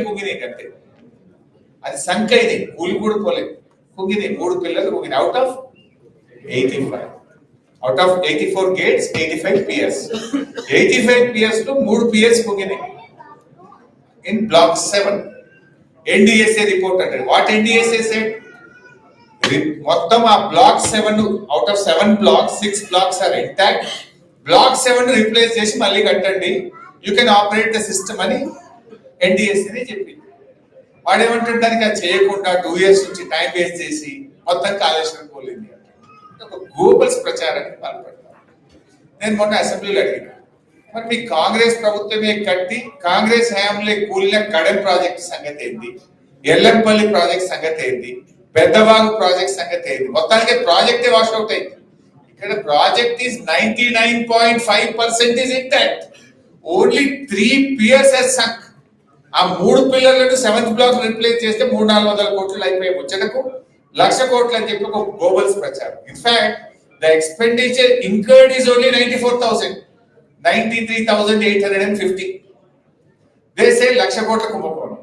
కుంగినాయి కంటే అది సంఖ్య ఇది కూలి కూడా పోలేదు కుంగినాయి 3 పిల్లలు కుంగినాయి out of 85 out of 84 gates 85 piers 85 piers లో 3 piers కుంగినాయి in block 7 NDSA report అంటే what NDSA said మొత్తం ఆ block 7 out of 7 blocks 6 blocks are intact block 7 replace చేసి మళ్ళీ కట్టండి you can operate the system అని NDSA చెప్పింది వాడు ఏమంటాడు దానికి అది చేయకుండా 2 years నుంచి టైం వేస్ట్ చేసి మొత్తం కాళేశ్వరం పోలింది ఒక గోబల్స్ ప్రచారానికి పాల్పడతారు నేను మొన్న అసెంబ్లీలో అడిగిన మరి మీ కాంగ్రెస్ ప్రభుత్వమే కట్టి కాంగ్రెస్ హయాంలో కూలిన కడెం ప్రాజెక్ట్ సంగతి ఏంటి ఎల్లంపల్లి ప్రాజెక్ట్ సంగతి ఏంటి పెద్దవాగు ప్రాజెక్ట్ సంగతి ఏంటి మొత్తానికి ప్రాజెక్టే వాష్ అవుట్ అయింది ఇక్కడ project is 99.5% is intact only 3 piers has sunk ఆ 3 పిల్లర్లను 7th బ్లాక్ రిప్లేస్ చేస్తే 300-400 కోట్లు అయిపోయి ముచ్చటకు 1,00,000 కోట్లు అని చెప్పి ఒక గోబల్స్ ప్రచారం in fact the expenditure incurred is only 93,850 they say 1,00,000 కోట్ల కుంభకోణం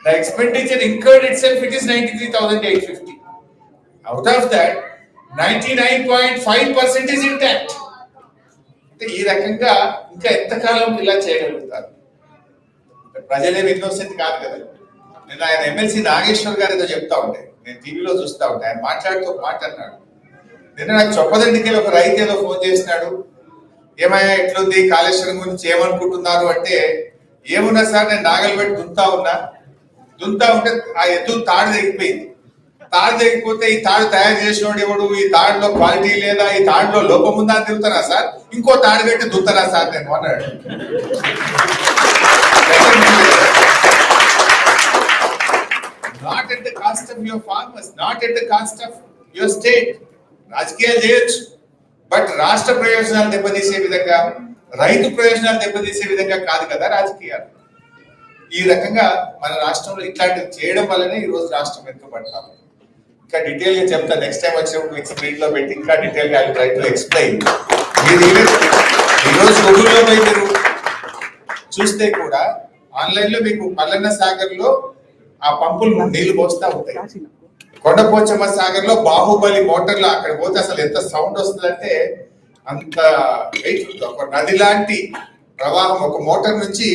the expenditure incurred it self it is 93,850 out of that 99.5% is intact అంటే ఈ రకంగా ఇంకా ఎంతకాలం ఇలా చేయగలుగుతారు ప్రజలేమి ఇన్నోసెంట్ కాదు కదా నేను ఆయన ఎమ్మెల్సీ నాగేశ్వర్ గారు ఏదో చెప్తా ఉంటే నేను టీవీలో చూస్తా ఉంటా ఆయన మాట్లాడుతూ మాట అన్నాడు నిన్న నాకు చొప్పదండికి ఒక రైతు ఏదో ఫోన్ చేసినాడు ఏమయ్యా ఎట్లుంది కాళేశ్వరం గురించి ఏమనుకుంటున్నారు అంటే ఏమున్నా సార్ నేను నాగలు పెట్టి దుంతా ఉంటే ఆ ఎద్దు తాడు తెగిపోయింది తాడు తెగిపోతే ఈ తాడు తయారు చేసినోడు ఎవడు ఈ తాడులో క్వాలిటీ లేదా ఈ తాడులో లోపం ఉందా అని తిరుగుతారా సార్ ఇంకో తాడు పెట్టి దుంతారా సార్ నేను అన్నాడు not at the cost of your farmers, not at the cost of your state. రాజకీయాలు చేయొచ్చు బట్ రాష్ట్ర ప్రయోజనాలు దెబ్బతీసే విధంగా రైతు ప్రయోజనాలు దెబ్బతీసే విధంగా కాదు కదా రాజకీయాలు ఈ రకంగా మన రాష్ట్రంలో ఇట్లాంటివి చేయడం వల్లనే ఈ రోజు రాష్ట్రం వెనుకబడతాం ఇంకా డీటెయిల్ గా చెప్తా నెక్స్ట్ టైం వచ్చినప్పుడు మీకు స్క్రీన్ లో పెట్టి ఇంకా డీటెయిల్ గా ట్రై టు ఎక్స్ప్లెయిన్ ఈరోజు గూగుల్లో పోయి మీరు చూస్తే కూడా ఆన్లైన్ లో మీకు మల్లన్న సాగర్ లో ఆ పంపులు నీళ్లు పోస్తా ఉంటాయి కొండపోచమ్మ సాగర్ లో బాహుబలి మోటార్లు అక్కడ పోతే అసలు ఎంత సౌండ్ వస్తుందంటే అంత వెయిట్ ఒక నది లాంటి ప్రవాహం ఒక మోటార్ నుంచి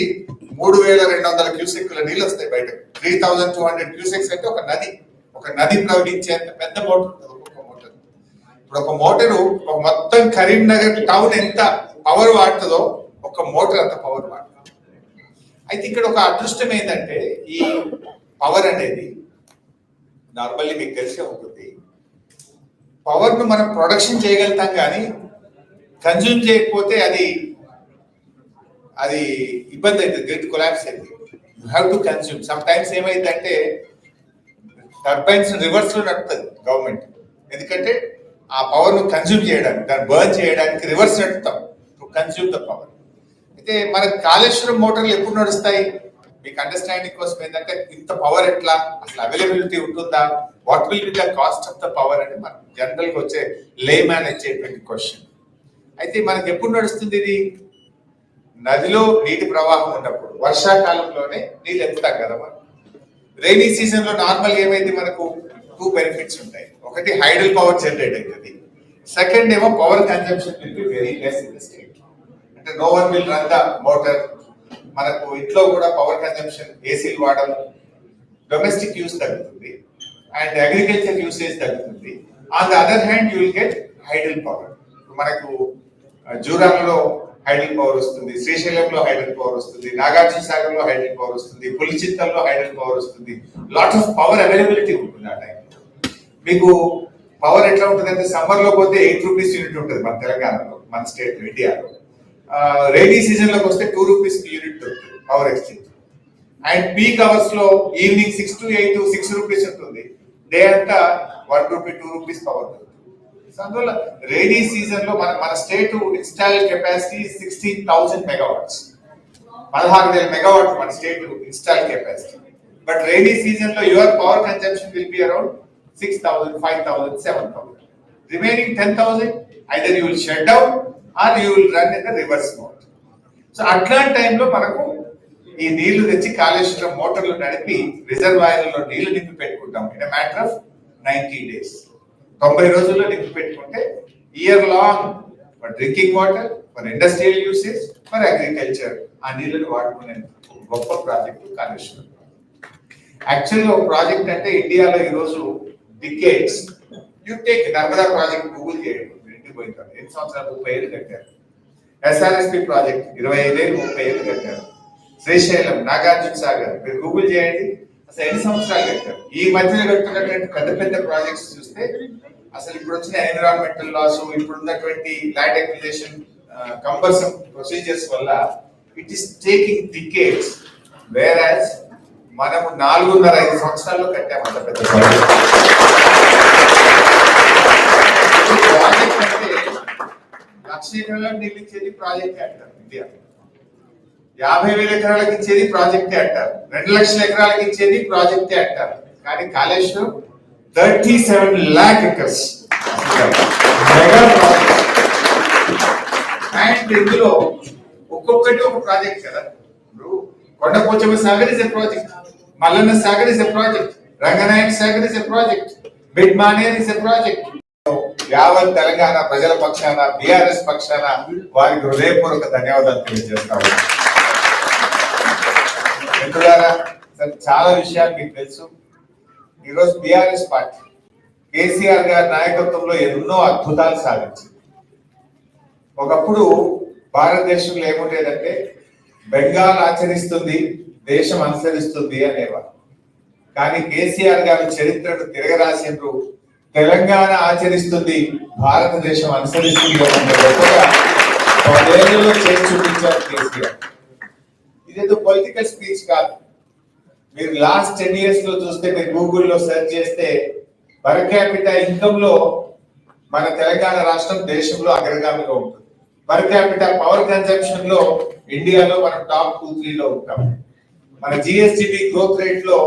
3,200 క్యూసెక్ల నీళ్ళు వస్తాయి బయట 3,200 క్యూసెక్స్ అంటే ఒక నది ప్రవహించేంత పెద్ద మోటార్ ఉంటుంది ఒక్కొక్క మోటార్ ఇప్పుడు ఒక మోటారు మొత్తం కరీంనగర్ టౌన్ ఎంత పవర్ వాడుతుందో ఒక మోటార్ అంత పవర్ వాడుతుంది అయితే ఇక్కడ ఒక అదృష్టం ఏంటంటే ఈ పవర్ అనేది నార్మల్లీ మీకు తెలిసే ఉంటుంది పవర్ ను మనం ప్రొడక్షన్ చేయగలుగుతాం కానీ కన్జ్యూమ్ చేయకపోతే అది ఇబ్బంది అవుతుంది గ్రిడ్ కొలాప్స్ అయింది you have to consume some times ఏమైందంటే టర్బైన్స్ రివర్స్ లో నడుపుతుంది గవర్నమెంట్ ఎందుకంటే ఆ పవర్ ను కన్జ్యూమ్ చేయడానికి దాన్ని బర్న్ చేయడానికి రివర్స్ నడుపుతాం టు కన్జ్యూమ్ ద పవర్ అయితే మన కాళేశ్వరం మోటార్లు ఎప్పుడు నడుస్తాయి మీకు అండర్స్టాండింగ్ కోసం ఏంటంటే ఇంత పవర్ ఎట్లా అసలు అవైలబిలిటీ ఉంటుందా what will be the cost of the power అని మన జనరల్ గా వచ్చే లే మ్యాన్ వచ్చేటువంటి క్వశ్చన్ అయితే మనకి ఎప్పుడు నడుస్తుంది ఇది నదిలో నీటి ప్రవాహం ఉన్నప్పుడు వర్షాకాలంలోనే నీళ్ళు ఎత్తుతాం కదా మనం రైనీ సీజన్ లో నార్మల్ ఏమైంది మనకు 2 బెనిఫిట్స్ ఉంటాయి ఒకటి హైడల్ పవర్ జనరేట్ అవుతుంది సెకండ్ ఏమో power consumption will be very less in the state అంటే no one will run the motor మనకు ఇంట్లో కూడా పవర్ కన్జంప్షన్ ఏసీలు వాడడం డొమెస్టిక్ యూస్ తగ్గుతుంది అండ్ అగ్రికల్చర్ యూసేజ్ తగ్గుతుంది on the other hand you will get hydel power మనకు జూరాలలో హైడల్ పవర్ వస్తుంది శ్రీశైలంలో హైడల్ పవర్ వస్తుంది నాగార్జున సాగర్ లో హైడల్ పవర్ వస్తుంది పులిచింతల్లో హైడల్ పవర్ వస్తుంది లాట్ ఆఫ్ పవర్ అవైలబిలిటీ ఉంటుంది ఆ టైంలో మీకు పవర్ ఎట్లా ఉంటుంది అంటే సమ్మర్ లో పోతే 8 రూపీస్ యూనిట్ ఉంటుంది మన తెలంగాణలో మన స్టేట్ ఇండియాలో రైనీ సీజన్ లోకి వస్తే 2 రూపీస్ యూనిట్ దొరుకుతుంది power exchange and peak hours లో ఈవినింగ్ 6 to 8 6 రూపీస్ ఉంటుంది డే అంతా 1 రూపీ 2 రూపీస్ పవర్ దొరుకుతుంది అందువల్ల రైనీ సీజన్ లో మన state install capacity 16,000 megawatts 16,000 megawatt మన state install capacity but rainy season లో your power consumption will be around 6,000 5,000 7,000 remaining 10,000 either you will shut down or you will run in the reverse mode. So అట్లాంటి టైంలో మనకు ఈ నీళ్లు తెచ్చి కాళేశ్వరం మోటార్లు నడిపి రిజర్వాయర్లలో నీళ్లు నింపి పెట్టుకుంటాం ఇన్ మ్యాటర్ ఆఫ్ 90 days. 90 రోజుల్లో నింపి పెట్టుకుంటే year long for drinking water, for industrial usage, for agriculture ఆ నీళ్ళని వాడుకునే గొప్ప ప్రాజెక్టు కాళేశ్వరం. యాక్చువల్గా ఒక ప్రాజెక్ట్ అంటే ఇండియాలో ఈరోజు decades you take Narmada project Google చేయండి, ఎండిపోయింది. ఎన్ని సంవత్సరాలు? 30 ఏళ్ళు కట్టారు. ఎస్ఆర్ఎస్పి ప్రాజెక్ట్ 25 ఏళ్ళు 30 ఏళ్ళు కట్టారు. శ్రీశైలం, నాగార్జున సాగర్ మీరు గూగుల్ చేయండి, అసలు ఎన్ని సంవత్సరాలు కట్టారు. ఈ మధ్యలో కట్టుకున్నటువంటి పెద్ద పెద్ద ప్రాజెక్ట్స్ చూస్తే అసలు ఇప్పుడు వచ్చిన ఎన్విరాన్మెంటల్ లాస్, ఇప్పుడు ఉన్నటువంటి ల్యాండ్ అక్విజిషన్ కంపల్సరీ ప్రొసీజర్స్ వల్ల ఇట్ ఈస్ టేకింగ్ డికేట్స్, వేరాజ్ మనము 4.5 సంవత్సరాల్లో కట్టాము అంత పెద్ద ప్రాజెక్ట్. అంటే 1,00,000 ఎకరాలకు నిలిచేది ప్రాజెక్ట్ అంటారు ఇండియా, 50,000 ఎకరాలకు ఇచ్చేది ప్రాజెక్టే అంటారు, 2,00,000 ఎకరాలకు ఇచ్చేది ప్రాజెక్టే అంటారు. కానీ Kaleshwaram 37 lakh acres mega project. And ఇందులో ఒక్కొక్కటి ఒక ప్రాజెక్ట్ కదా. ఇప్పుడు Kondapochamma Sagar is a project, Mallanna Sagar is a project, Ranganayaka Sagar is a project, Mid Manair is a project. యావత్ తెలంగాణ ప్రజల పక్షాన, బీఆర్ఎస్ పక్షాన వారికి హృదయపూర్వక ధన్యవాదాలు తెలియజేస్తాము. మిత్రులారా, చాలా విషయాలు మీకు తెలుసు. ఈరోజు బీఆర్ఎస్ పార్టీ కేసీఆర్ గారి నాయకత్వంలో ఎన్నో అద్భుతాలు సాధించింది. ఒకప్పుడు భారతదేశంలో ఏముండేదంటే బెంగాల్ ఆచరిస్తుంది, దేశం అనుసరిస్తుంది అనేవారు. కానీ కేసీఆర్ గారి చరిత్రను తిరగరాసిండ్రు, తెలంగాణ ఆచరిస్తుంది, భారతదేశం అనుసరిస్తుంది గొప్పగా 10 ఏళ్లలో చేసి చూపించారు కేసీఆర్. ఇదేదో పొలిటికల్ స్పీచ్ కాదు. మీరు లాస్ట్ 10 years లో చూస్తే, మీరు గూగుల్లో సెర్చ్ చేస్తే పర్ క్యాపిటల్ ఇన్కమ్ లో మన తెలంగాణ రాష్ట్రం దేశంలో అగ్రగామిగా ఉంటుంది. పర్ క్యాపిటల్ పవర్ కన్సంప్షన్ లో ఇండియాలో మనం టాప్ 2-3 లో ఉంటాం. మన జిఎస్డిపి గ్రోత్ రేట్ లో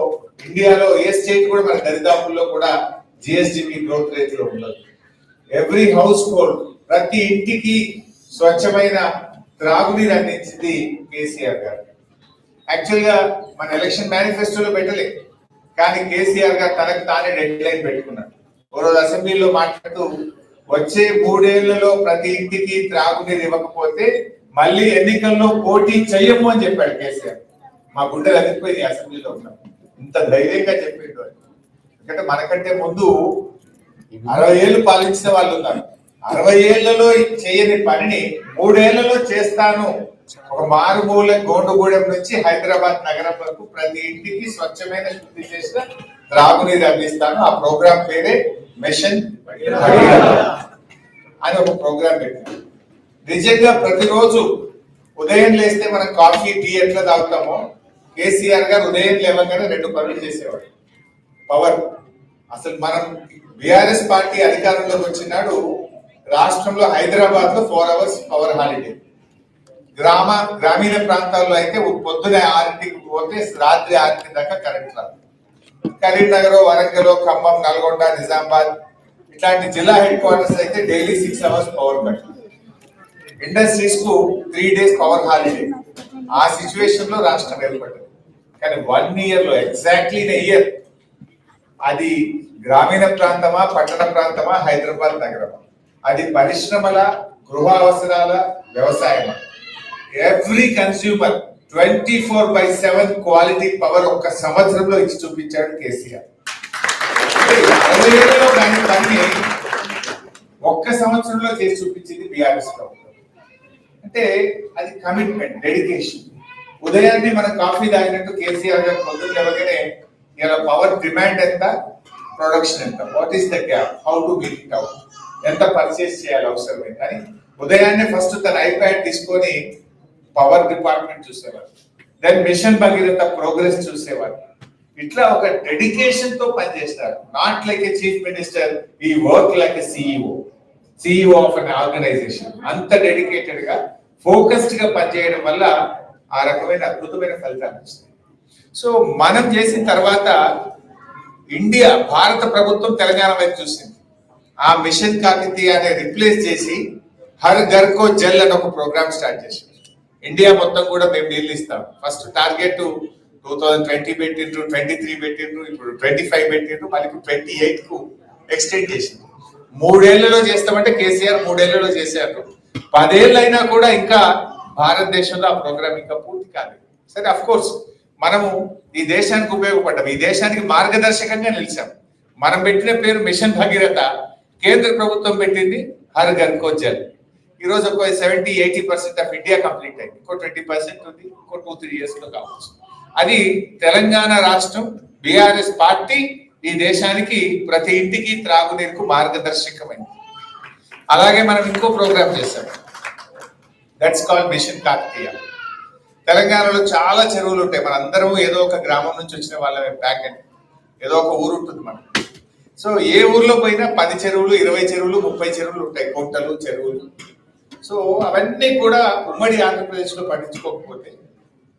ఇండియాలో ఏ స్టేట్ కూడా మన దరిదాపుల్లో కూడా జిఎస్డిపి గ్రోత్ రేట్ లో ఉండదు. ఎవ్రీ హౌస్ హోల్డ్, ప్రతి ఇంటికి స్వచ్ఛమైన త్రాగునీరు అందించింది కేసీఆర్ గారు. యాక్చువల్ గా మన ఎలక్షన్ మేనిఫెస్టోలో పెట్టలే, కానీ కేసీఆర్ గారు తనకు తానే డెడ్ లైన్ పెట్టుకున్నాడు. ఓ రోజు అసెంబ్లీలో మాట్లాడుతూ వచ్చే 3 ఏళ్లలో ప్రతి ఇంటికి త్రాగునీరు ఇవ్వకపోతే మళ్ళీ ఎన్నికల్లో పోటీ చెయ్యము అని చెప్పాడు కేసీఆర్. మా గుండెలు అదిపోయింది అసెంబ్లీలో ఉన్నాం, ఇంత ధైర్యంగా చెప్పిండు. ఎందుకంటే మనకంటే ముందు 60 ఏళ్ళు పాలించిన వాళ్ళు ఉన్నారు. 60 ఏళ్లలో చేయని పనిని 3 ఏళ్లలో చేస్తాను. ఒక మారుమూల గోండుగూడెం నుంచి హైదరాబాద్ నగరం వరకు ప్రతి ఇంటికి స్వచ్ఛమైన శుద్ధి చేసిన త్రాగునీరు అందిస్తాను. ఆ ప్రోగ్రాం పేరే మిషన్ అని ఒక ప్రోగ్రాం పెట్టారు. నిజంగా ప్రతిరోజు ఉదయం లేస్తే మనం కాఫీ, టీ ఎట్లా తాగుతామో కేసీఆర్ గారు ఉదయం లేవగానే 2 పనులు చేసేవాడు. పవర్, అసలు మనం బీఆర్ఎస్ పార్టీ అధికారంలోకి వచ్చినాడు రాష్ట్రంలో హైదరాబాద్ లో 4 hours పవర్ హాలిడే. గ్రామీణ ప్రాంతాల్లో అయితే పొద్దున 6కి పోతే రాత్రి 6 దాకా కరెంట్ రాదు. కరీంనగర్, వరంగల్, ఖమ్మం, నల్గొండ, నిజామాబాద్ ఇట్లాంటి జిల్లా హెడ్ క్వార్టర్స్ అయితే daily 6 hours power cut. Industries కు 3 days పవర్ హాలిడే. ఆ సిచ్యువేషన్ లో రాష్ట్రం ఏర్పడింది. కానీ 1 year లో, ఎగ్జాక్ట్లీ ఇన్ ఇయర్, అది గ్రామీణ ప్రాంతమా, పట్టణ ప్రాంతమా, హైదరాబాద్ నగరమా, అది పరిశ్రమల, గృహ అవసరాల, వ్యవసాయమా, ఎవ్రీ కన్స్యూమర్ 24/7 క్వాలిటీ పవర్ ఒక్క సంవత్సరంలో ఇచ్చి చూపించాడు కేసీఆర్. 60 ఏళ్లలో దాని పని ఒక్క సంవత్సరంలో చేసి చూపించింది బీఆర్ఎస్ ప్రభుత్వం. అంటే అది కమిట్మెంట్, డెడికేషన్. ఉదయాన్నే మనం కాఫీ తాగినట్టు కేసీఆర్ గారు పొద్దున్న లేవగానే ఇలా పవర్ డిమాండ్ ఎంత, ప్రొడక్షన్ ఎంత, what is the gap, how to meet it out, ఎంత పర్చేస్ చేయాలి అవసరమైంది అని ఉదయాన్నే ఫస్ట్ తన ఐప్యాడ్ తీసుకొని పవర్ డిపార్ట్మెంట్ చూసేవారు. దెన్ మిషన్ భగీరథ ప్రోగ్రెస్ చూసేవారు. ఇట్లా ఒక డెడికేషన్ తో పనిచేస్తారు. Not like a chief minister, he work like a CEO of an organization. అంత డెడికేటెడ్ గా, ఫోకస్డ్ గా పనిచేయడం వల్ల ఆ రకమైన అద్భుతమైన ఫలితాలు వస్తాయి. సో మనం చేసిన తర్వాత ఇండియా, భారత ప్రభుత్వం తెలంగాణ వైపు చూసింది. ఆ మిషన్ కాకతీయ అనే రిప్లేస్ చేసి హర్ ఘర్ కో జల్ అని ఒక ప్రోగ్రామ్ స్టార్ట్ చేసింది. ఇండియా మొత్తం కూడా మేము నీళ్ళు ఇస్తాం. ఫస్ట్ టార్గెట్ 2020 పెట్టిండ్రు, 23 పెట్టిండ్రు, ఇప్పుడు 25 పెట్టిండ్రు, మళ్ళీ 28 కు ఎక్స్టెండ్ చేసిండ్రు. 3 ఏళ్లలో చేస్తామంటే కేసీఆర్ 3 ఏళ్లలో చేశారు. 10 ఏళ్ళు అయినా కూడా ఇంకా భారతదేశంలో ఆ ప్రోగ్రామ్ ఇంకా పూర్తి కాలేదు. సరే, అఫ్ కోర్స్ మనము ఈ దేశానికి ఉపయోగపడ్డాం, ఈ దేశానికి మార్గదర్శకంగా నిలిచాం. మనం పెట్టిన పేరు మిషన్ భగీరథ, కేంద్ర ప్రభుత్వం పెట్టింది హర్ ఘర్ కో జల్. ఈ రోజు ఒక 70-80% ఆఫ్ ఇండియా కంప్లీట్ అయింది. ఇంకో 20% ఉంది, ఇంకో 2-3 years లో కావచ్చు. అది తెలంగాణ రాష్ట్రం, బీఆర్ఎస్ పార్టీ ఈ దేశానికి ప్రతి ఇంటికి త్రాగునీరుకు మార్గదర్శకమైంది. అలాగే మనం ఇంకో ప్రోగ్రామ్ చేశాం, దట్స్ కాల్డ్ మిషన్ కాకతీయ. తెలంగాణలో చాలా చెరువులు ఉంటాయి. మన అందరం ఏదో ఒక గ్రామం నుంచి వచ్చిన వాళ్ళమే, ప్యాకెట్ ఏదో ఒక ఊరు ఉంటుంది మనకు. సో ఏ ఊర్లో పోయినా 10 చెరువులు, 20 చెరువులు, 30 చెరువులు ఉంటాయి, కుంటలు, చెరువులు. సో అవన్నీ కూడా ఉమ్మడి ఆంధ్రప్రదేశ్ లో పట్టించుకోకపోతే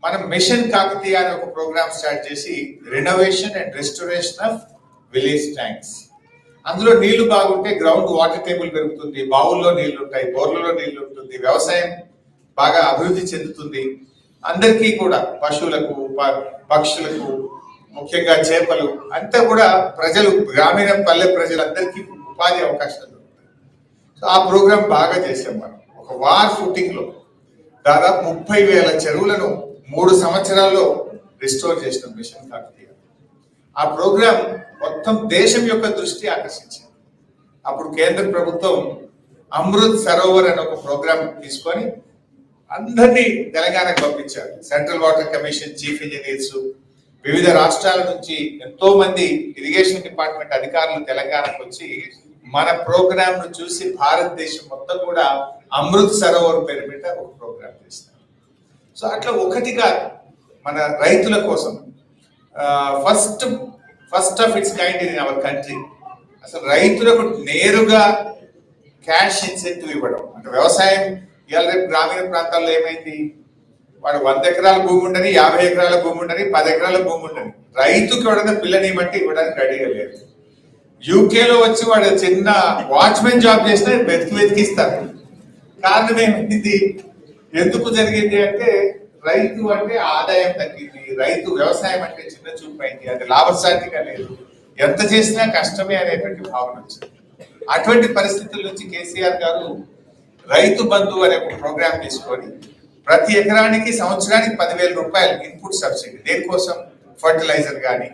మనం మిషన్ కాకతీయ అనే ఒక ప్రోగ్రామ్ స్టార్ట్ చేసి renovation and restoration of village tanks. అందులో నీళ్లు బాగుంటే గ్రౌండ్ వాటర్ టేబుల్ పెరుగుతుంది, బావుల్లో నీళ్లు ఉంటాయి, బోర్లలో నీళ్లు ఉంటుంది, వ్యవసాయం బాగా అభివృద్ధి చెందుతుంది. అందరికీ కూడా పశువులకు, పక్షులకు, ముఖ్యంగా చేపలు అంతా కూడా ప్రజలు, గ్రామీణ పల్లె ప్రజలందరికీ ఉపాధి అవకాశాలు దొరుకుతాయి. సో ఆ ప్రోగ్రాం బాగా చేసాం మనం. ఒక వార్ ఫుటింగ్ లో దాదాపు 30,000 చెరువులను 3 సంవత్సరాల్లో రిస్టోర్ చేసిన మిషన్ కాకతీయ. ఆ ప్రోగ్రాం మొత్తం దేశం యొక్క దృష్టి ఆకర్షించింది. అప్పుడు కేంద్ర ప్రభుత్వం అమృత్ సరోవర్ అనే ఒక ప్రోగ్రాం తీసుకొని అందరినీ తెలంగాణకు పంపించారు. Central water commission chief engineers, వివిధ రాష్ట్రాల నుంచి ఎంతో మంది ఇరిగేషన్ డిపార్ట్మెంట్ అధికారులు తెలంగాణకు వచ్చి మన ప్రోగ్రామ్ ను చూసి భారతదేశం మొత్తం కూడా అమృత్ సరోవర్ పేరు మీద ఒక ప్రోగ్రామ్ చేస్తారు. సో అట్లా ఒకటిగా మన రైతుల కోసం first of it's kind in our country అసలు రైతులకు నేరుగా క్యాష్ ఇన్సెంటివ్ ఇవ్వడం. అంటే వ్యవసాయం ఇవాళ రేపు గ్రామీణ ప్రాంతాల్లో ఏమైంది, వాడు 100 ఎకరాల భూమి ఉండని, 50 ఎకరాల భూమి ఉండని, 10 ఎకరాల భూమి ఉండని, రైతుకి ఎవడన్నా పిల్లని బట్టి ఇవ్వడానికి రెడీగా లేదు. యూకేలో వచ్చి వాడు చిన్న వాచ్మెన్ జాబ్ చేసినా వెతికిస్తారు. కారణం ఏమైంది, ఎందుకు జరిగింది అంటే రైతు అంటే ఆదాయం తగ్గింది, రైతు వ్యవసాయం అంటే చిన్న చూపు అయింది, అది లాభసాటిగా లేదు, ఎంత చేసినా కష్టమే అనేటువంటి భావన వచ్చింది. అటువంటి పరిస్థితుల నుంచి కేసీఆర్ గారు రైతు బంధు అనే ఒక ప్రోగ్రామ్ తీసుకొని ప్రతి ఎకరానికి సంవత్సరానికి 10,000 రూపాయలు ఇన్పుట్ సబ్సిడీ, దేనికోసం ఫర్టిలైజర్ కానీ,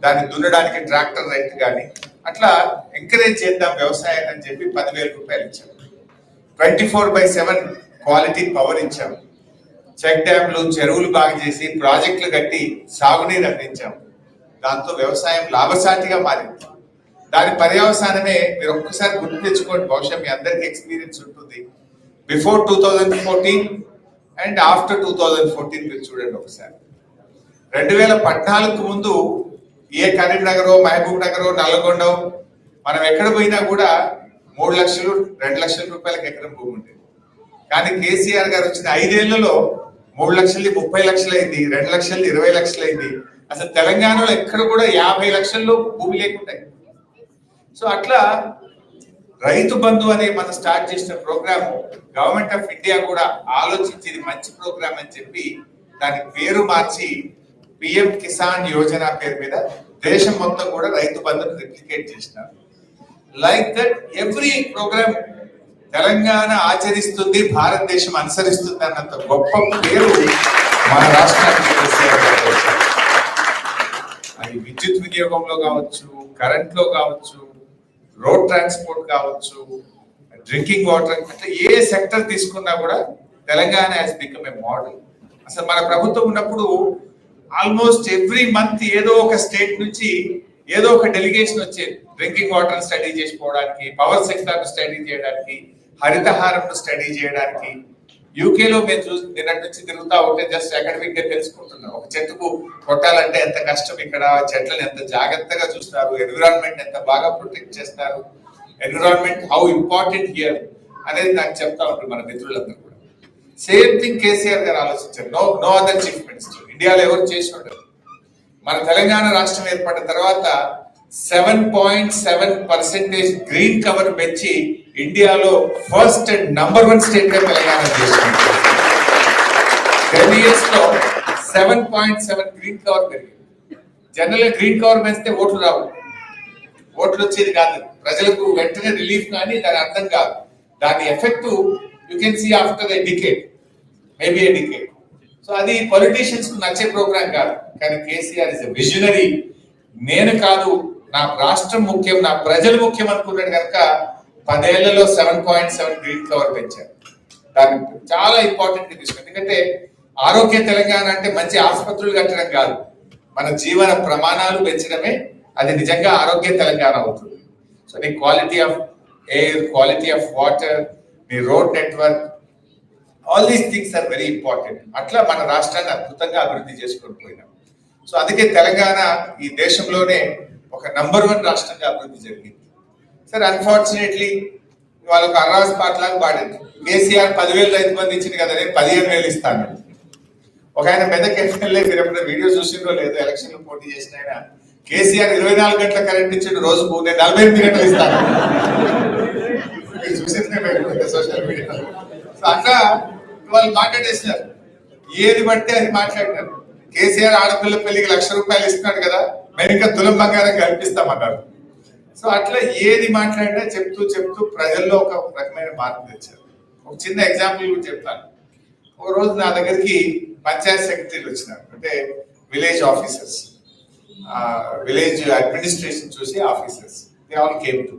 దాన్ని దున్నడానికి ట్రాక్టర్ రైట్ కానీ, అట్లా ఎంకరేజ్ చేద్దాం వ్యవసాయం అని చెప్పి 10,000 రూపాయలు ఇచ్చాం. 24/7 క్వాలిటీ పవర్ ఇచ్చాం. చెక్ డ్యాంలు, చెరువులు బాగా చేసి ప్రాజెక్టులు కట్టి సాగునీరు అందించాం. దాంతో వ్యవసాయం లాభసాటిగా మారింది. దాని పర్యవసానమే మీరు ఒక్కసారి గుర్తు తెచ్చుకోండి, బహుశా మీ అందరికి ఎక్స్పీరియన్స్ ఉంటుంది. బిఫోర్ 2014 అండ్ ఆఫ్టర్ 2014 మీరు చూడండి ఒకసారి. 2014 ముందు ఏ కరీంనగర్, మహబూబ్ నగర్, నల్గొండ మనం ఎక్కడ పోయినా కూడా 3 లక్షలు 2 లక్షల రూపాయలకి ఎకరం భూమి ఉంటుంది. కానీ కేసీఆర్ గారు వచ్చిన 5 ఏళ్లలో 3 లక్షలది 30 లక్షలు అయింది, 2 లక్షలది 20 లక్షలు అయింది. అసలు తెలంగాణలో ఎక్కడ కూడా 50 లక్షల్లో భూమి లేకుండా. సో అట్లా రైతు బంధు అనే మనం స్టార్ట్ చేసిన ప్రోగ్రామ్ గవర్నమెంట్ ఆఫ్ ఇండియా కూడా ఆలోచించి ఇది మంచి ప్రోగ్రామ్ అని చెప్పి దాని పేరు మార్చి పిఎం కిసాన్ యోజన పేరు మీద దేశం మొత్తం కూడా రైతు బంధును రిప్లికేట్ చేసినారు. Like that every programme Telangana ఆచరిస్తుంది, భారతదేశం అనుసరిస్తుంది అన్నంత గొప్ప పేరు మన రాష్ట్రానికి. అది విద్యుత్ వినియోగంలో కావచ్చు, కరెంట్ లో కావచ్చు, రోడ్ ట్రాన్స్పోర్ట్ కావచ్చు, డ్రింకింగ్ వాటర్, అంటే ఏ సెక్టర్ తీసుకున్నా కూడా Telangana has become a model. అసలు మన ప్రభుత్వం ఉన్నప్పుడు ఆల్మోస్ట్ ఎవ్రీ మంత్ ఏదో ఒక స్టేట్ నుంచి ఏదో ఒక డెలిగేషన్ వచ్చేది. డ్రింకింగ్ వాటర్ స్టడీ చేసుకోవడానికి, పవర్ సెక్టర్ స్టడీ చేయడానికి, హరితహారం స్టడీ చేయడానికి. యూకేలో మేము నిన్నటి నుంచి తిరుగుతా ఉంటే జస్ట్ అకాడమిక్ గా తెలుసుకుంటున్నాం. ఒక చెట్టుకు కొట్టాలంటే ఎంత కష్టం, ఇక్కడ చెట్లను ఎంత జాగ్రత్తగా చూస్తారు, ఎన్విరాన్మెంట్ ఎంత బాగా ప్రొటెక్ట్ చేస్తారు, ఎన్విరాన్మెంట్ హౌ ఇంపార్టెంట్ హియర్ అనేది నాకు చెప్తా ఉంటుంది మన మిత్రులందరూ కూడా. సేమ్ థింగ్ కేసీఆర్ గారు ఆలోచించారు. నో అదర్ చీఫ్ మినిస్టర్ ఇండియాలో ఎవరు చేసి ఉండరు. మన తెలంగాణ రాష్ట్రం ఏర్పడిన తర్వాత 7.7% గ్రీన్ కవర్ పెంచి ఇండియాలో ఫస్ట్ అండ్ నంబర్ 1 స్టేట్ గా తెలంగాణ చేస్తుంది. years లో 7.7 గ్రీన్ కవర్ పెరిగింది. జనరల్ గా గ్రీన్ కవర్ పెంచితే ఓట్లు రావు, ఓట్లు వచ్చేది కాదు, ప్రజలకు వెంటనే రిలీఫ్ కానీ దాని అర్థం కాదు. దాని effect you can see after a decade, maybe a decade. So అది పొలిటీషియన్స్ కు నచ్చే ప్రోగ్రామ్ కాదు. కానీ కేసీఆర్ ఇస్ ఎ విజనరీ. నేను కాదు, నా రాష్ట్రం ముఖ్యం, నా ప్రజలు ముఖ్యం అనుకున్నాడు కనుక 10 ఏళ్లలో 7.7 గ్రీన్ కవర్ పెంచారు. దాన్ని చాలా ఇంపార్టెంట్ తీసుకుంది. ఎందుకంటే ఆరోగ్య తెలంగాణ అంటే మంచి ఆసుపత్రులు కట్టడం కాదు, మన జీవన ప్రమాణాలు పెంచడమే అది నిజంగా ఆరోగ్య తెలంగాణ అవుతుంది. సో నీ quality of air, quality of water, నీ road network, all these things are very important. అట్లా మన రాష్ట్రాన్ని అద్భుతంగా అభివృద్ధి చేసుకొని పోయినాం. సో అందుకే తెలంగాణ ఈ దేశంలోనే ఒక నంబర్ 1 రాష్ట్రంగా అభివృద్ధి జరిగింది. సరే అన్ఫార్చునేట్లీ వాళ్ళకు అర్రాస్ పాటలాగా పాడింది. కేసీఆర్ 10,000 రైతు బంధు ఇచ్చింది కదా, నేను 15,000 ఇస్తాను. ఒక ఆయన మెదక్ ఎమ్మెల్యే, మీరు ఎప్పుడైనా వీడియో చూసిందో లేదో, ఎలక్షన్ లో పోటీ చేసిన ఆయన, కేసీఆర్ 24 గంటల కరెంట్ ఇచ్చిండు, రోజుకు నేను 48 గంటలు ఇస్తాను. చూసిందే సోషల్ మీడియా. సో అట్లా వాళ్ళు మాట్లాడేసినారు, ఏది పడితే అది మాట్లాడినారు. కేసీఆర్ ఆడపిల్ల పెళ్లికి ₹1,00,000 ఇస్తున్నాడు కదా, మేము ఇంకా తులం బంగారం కల్పిస్తామన్నారు. సో అట్లా ఏది మాట్లాడినా చెప్తూ చెప్తూ ప్రజల్లో ఒక రకమైన మార్పు తెచ్చారు. ఒక చిన్న ఎగ్జాంపుల్ కూడా చెప్తాను. ఒక రోజు నా దగ్గరికి పంచాయత్ సెక్రటరీలు వచ్చినారు, అంటే విలేజ్ ఆఫీసర్స్, విలేజ్ అడ్మినిస్ట్రేషన్ చూసి officers. They all came to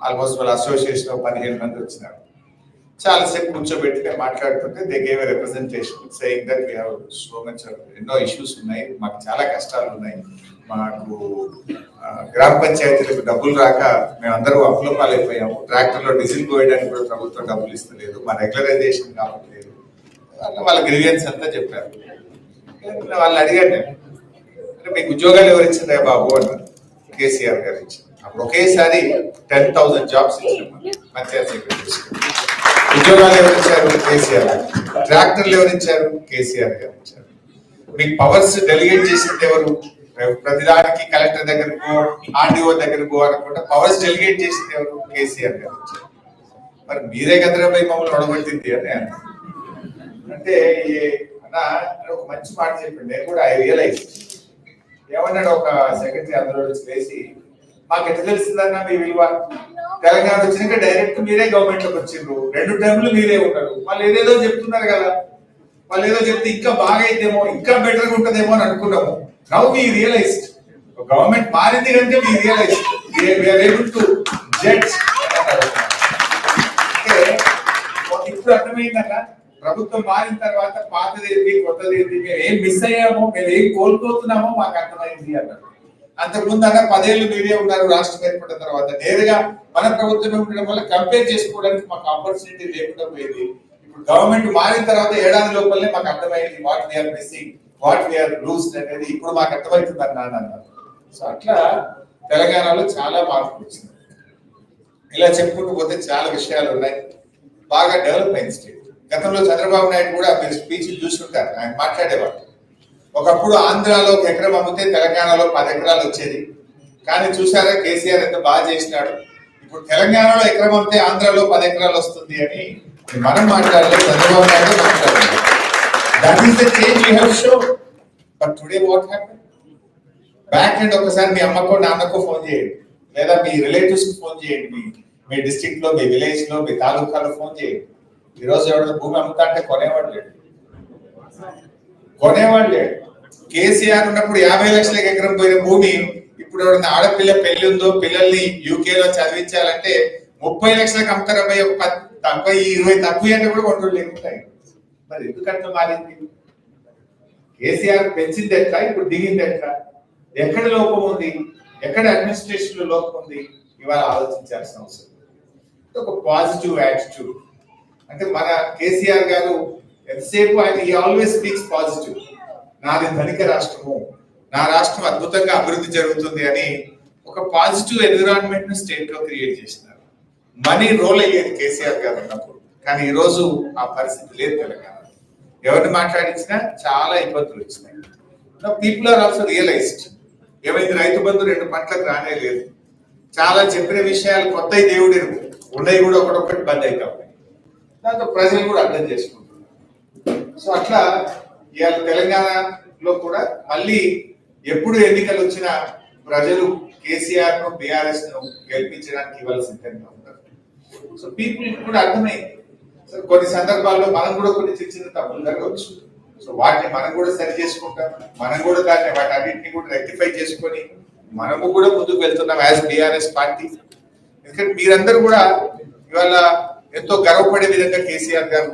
almost వాళ్ళ అసోసియేషన్ 15 మంది వచ్చినారు. చాలాసేపు కూర్చోబెట్టి నేను మాట్లాడుతుంటే they gave a representation saying that we have so much ఎన్నో ఇష్యూస్ ఉన్నాయి, మాకు చాలా కష్టాలు ఉన్నాయి, మాకు గ్రామ పంచాయతీలకు డబ్బులు రాక మేమందరూ అప్పులపాలైపోయాము, ట్రాక్టర్లో డీజిల్ పోయడానికి కూడా ప్రభుత్వం డబ్బులు ఇస్తలేదు, మా రెగ్యులరైజేషన్ కావట్లేదు, అట్లా వాళ్ళ గ్రీవియన్స్ అంతా చెప్పారు. వాళ్ళు అడిగాను, అంటే మీకు ఉద్యోగాలు ఎవరు ఇచ్చిందా బాబు అన్నారు. కేసీఆర్ గారు ఇచ్చింది. అప్పుడు ఒకేసారి 10,000 జాబ్స్ ఇచ్చాము పంచాయత్ సెక్రటరీస్. ఉద్యోగాలు ఎవరు ఇచ్చారు? కేసీఆర్ గారు. ట్రాక్టర్లు ఎవరు ఇచ్చారు? కేసీఆర్ గారు ఇచ్చారు. మీకు పవర్స్ డెలిగేట్ చేసింది ఎవరు? ప్రతిదానికి కలెక్టర్ దగ్గరకు, ఆర్డీఓ దగ్గరకు అనుకుంటా పవర్స్ డెలిగేట్ చేసింది ఎవరు? కేసీఆర్ గారు ఇచ్చారు. మరి మీరే కదరా పోయి మమ్మల్ని ఒడగొట్టింది అని అంటే అన్న ఒక మంచి మాట చెప్పింది. నేను కూడా ఐ రియలైజ్ ఏమన్నాడు ఒక సెక్రటరీ అందులో వేసి, మాకు ఎట్లా తెలిసిందన్నా మీ విలువ, తెలంగాణ వచ్చినాక డైరెక్ట్ మీరే గవర్నమెంట్ లోకి వచ్చిండ్రు, 2 టైంలు మీరే ఉన్నారు, వాళ్ళు ఏదేదో చెప్తున్నారు కదా, వాళ్ళు ఏదో చెప్తే ఇంకా బాగా అయితేమో ఇంకా బెటర్గా ఉంటుందేమో అని అనుకున్నాము. నౌ వి రియలైజ్డ్ గవర్నమెంట్ మారింది కంటే we realised we are able to judge. ఇప్పుడు అర్థమైందన్న, ప్రభుత్వం మారిన తర్వాత పాతదేంటి కొత్తదేంటి, మేము ఏం మిస్ అయ్యామో, మేము ఏం కోల్పోతున్నామో మాకు అర్థమైంది అన్నారు. అంతకుముందు అన్న 10 ఏళ్ళు మీరే ఉన్నారు, రాష్ట్రం ఏర్పడిన తర్వాత నేరుగా మన ప్రభుత్వం ఉండడం వల్ల కంపేర్ చేసుకోవడానికి మాకు ఆపర్చునిటీ లేకుండా పోయింది. ఇప్పుడు గవర్నమెంట్ మారిన తర్వాత ఏడాది లోపలనే మాకు అర్థమైంది what we're missing, what we're loosed అనేది ఇప్పుడు మాకు అర్థమవుతుంది అన్నారు. సో అట్లా తెలంగాణలో చాలా మార్పులు వచ్చింది. ఇలా చెప్పుకుంటూ పోతే చాలా విషయాలు ఉన్నాయి. బాగా డెవలప్ అయిన స్టేట్. గతంలో చంద్రబాబు నాయుడు కూడా మీరు స్పీచ్ చూస్తుంటారు, ఆయన మాట్లాడేవాళ్ళు. ఒకప్పుడు ఆంధ్రాలో 1 ఎకరం అమ్మితే తెలంగాణలో 10 ఎకరాలు వచ్చేది. కానీ చూసారా కేసీఆర్ ఎంత బాగా చేసినాడు. ఇప్పుడు తెలంగాణలో 1 ఎకరం అమ్మితే ఆంధ్రాలో 10 ఎకరాలు వస్తుంది అని మనం మాట్లాడలేదు, చంద్రబాబు నాయుడు మాట్లాడలేదు. That is the change you have shown. But today what happen? Back and ఒకసారి మీ అమ్మకో నాన్నకో ఫోన్ చేయండి, లేదా మీ రిలేటివ్స్ కి ఫోన్ చేయండి, మీ డిస్ట్రిక్ట్ లో, మీ విలేజ్ లో, మీ తాలూకాలో ఫోన్ చేయండి. ఈ రోజు ఎవరైనా భూమి అమ్ముతా అంటే కొనేవాడు లేడు. కేసీఆర్ ఉన్నప్పుడు 50 లక్షలకి ఎకరం పోయిన భూమి ఇప్పుడు ఎవరైనా ఆడపిల్ల పెళ్లి ఉందో, పిల్లల్ని యూకేలో చదివించాలంటే 30 లక్షలకు అమ్ముతారా? 10, 20 తక్కువ అంటే కూడా కొంటూ లేకుంటాయి. మరి ఎందుకంటే మారింది? కేసీఆర్ పెంచింది ఎట్లా, ఇప్పుడు దిగింది ఎట్లా, ఎక్కడ లోపం ఉంది, ఎక్కడ అడ్మినిస్ట్రేషన్ లో లోపం ఉంది, ఇవాళ ఆలోచించాల్సిన అవసరం. ఒక పాజిటివ్ యాటిట్యూడ్. అంటే మన కేసీఆర్ గారు ఎంతసేపు ఆయన ఆల్వేస్ స్పీక్స్ పాజిటివ్. నాది ధనిక రాష్ట్రము, నా రాష్ట్రం అద్భుతంగా అభివృద్ధి జరుగుతుంది అని ఒక పాజిటివ్ ఎన్విరాన్మెంట్ ను స్టేట్ లో క్రియేట్ చేసినారు. మనీ రోల్ అయ్యేది కేసీఆర్ గారు ఉన్నప్పుడు, కానీ ఈ రోజు ఆ పరిస్థితి లేదు. తెలంగాణ ఎవరిని మాట్లాడించినా చాలా ఇబ్బందులు వచ్చినాయి. People are also realized. ఏమైంది, రైతు బంధు 2 పంటలకు రానే లేదు. చాలా చెప్పిన విషయాలు కొత్త దేవుడు ఉన్నాయి కూడా ఒకటొక్కటి బంద్ అవుతా ఉన్నాయి. దాంతో ప్రజలు కూడా అర్థం చేసుకుంటున్నారు. సో అట్లా ఇవాళ తెలంగాణలో కూడా మళ్ళీ ఎప్పుడు ఎన్నికలు వచ్చినా ప్రజలు కేసీఆర్ ను బీఆర్ఎస్ ను గెలిపించడానికి ఇవాళ సిద్ధంగా ఉంటారు. సో పీపుల్ కూడా అర్థమైంది. సో కొన్ని సందర్భాల్లో మనం కూడా కొన్ని చిన్న చిన్న తప్పులు జరగవచ్చు. సో వాటిని మనం కూడా సరి చేసుకుంటాం, మనం కూడా దాన్ని వాటి అన్నింటినీ కూడా రెక్టిఫై చేసుకొని మనము కూడా ముందుకు వెళ్తున్నాం యాజ్ బీఆర్ఎస్ పార్టీ. ఎందుకంటే మీరందరూ కూడా ఇవాళ ఎంతో గర్వపడే విధంగా కేసీఆర్ గారు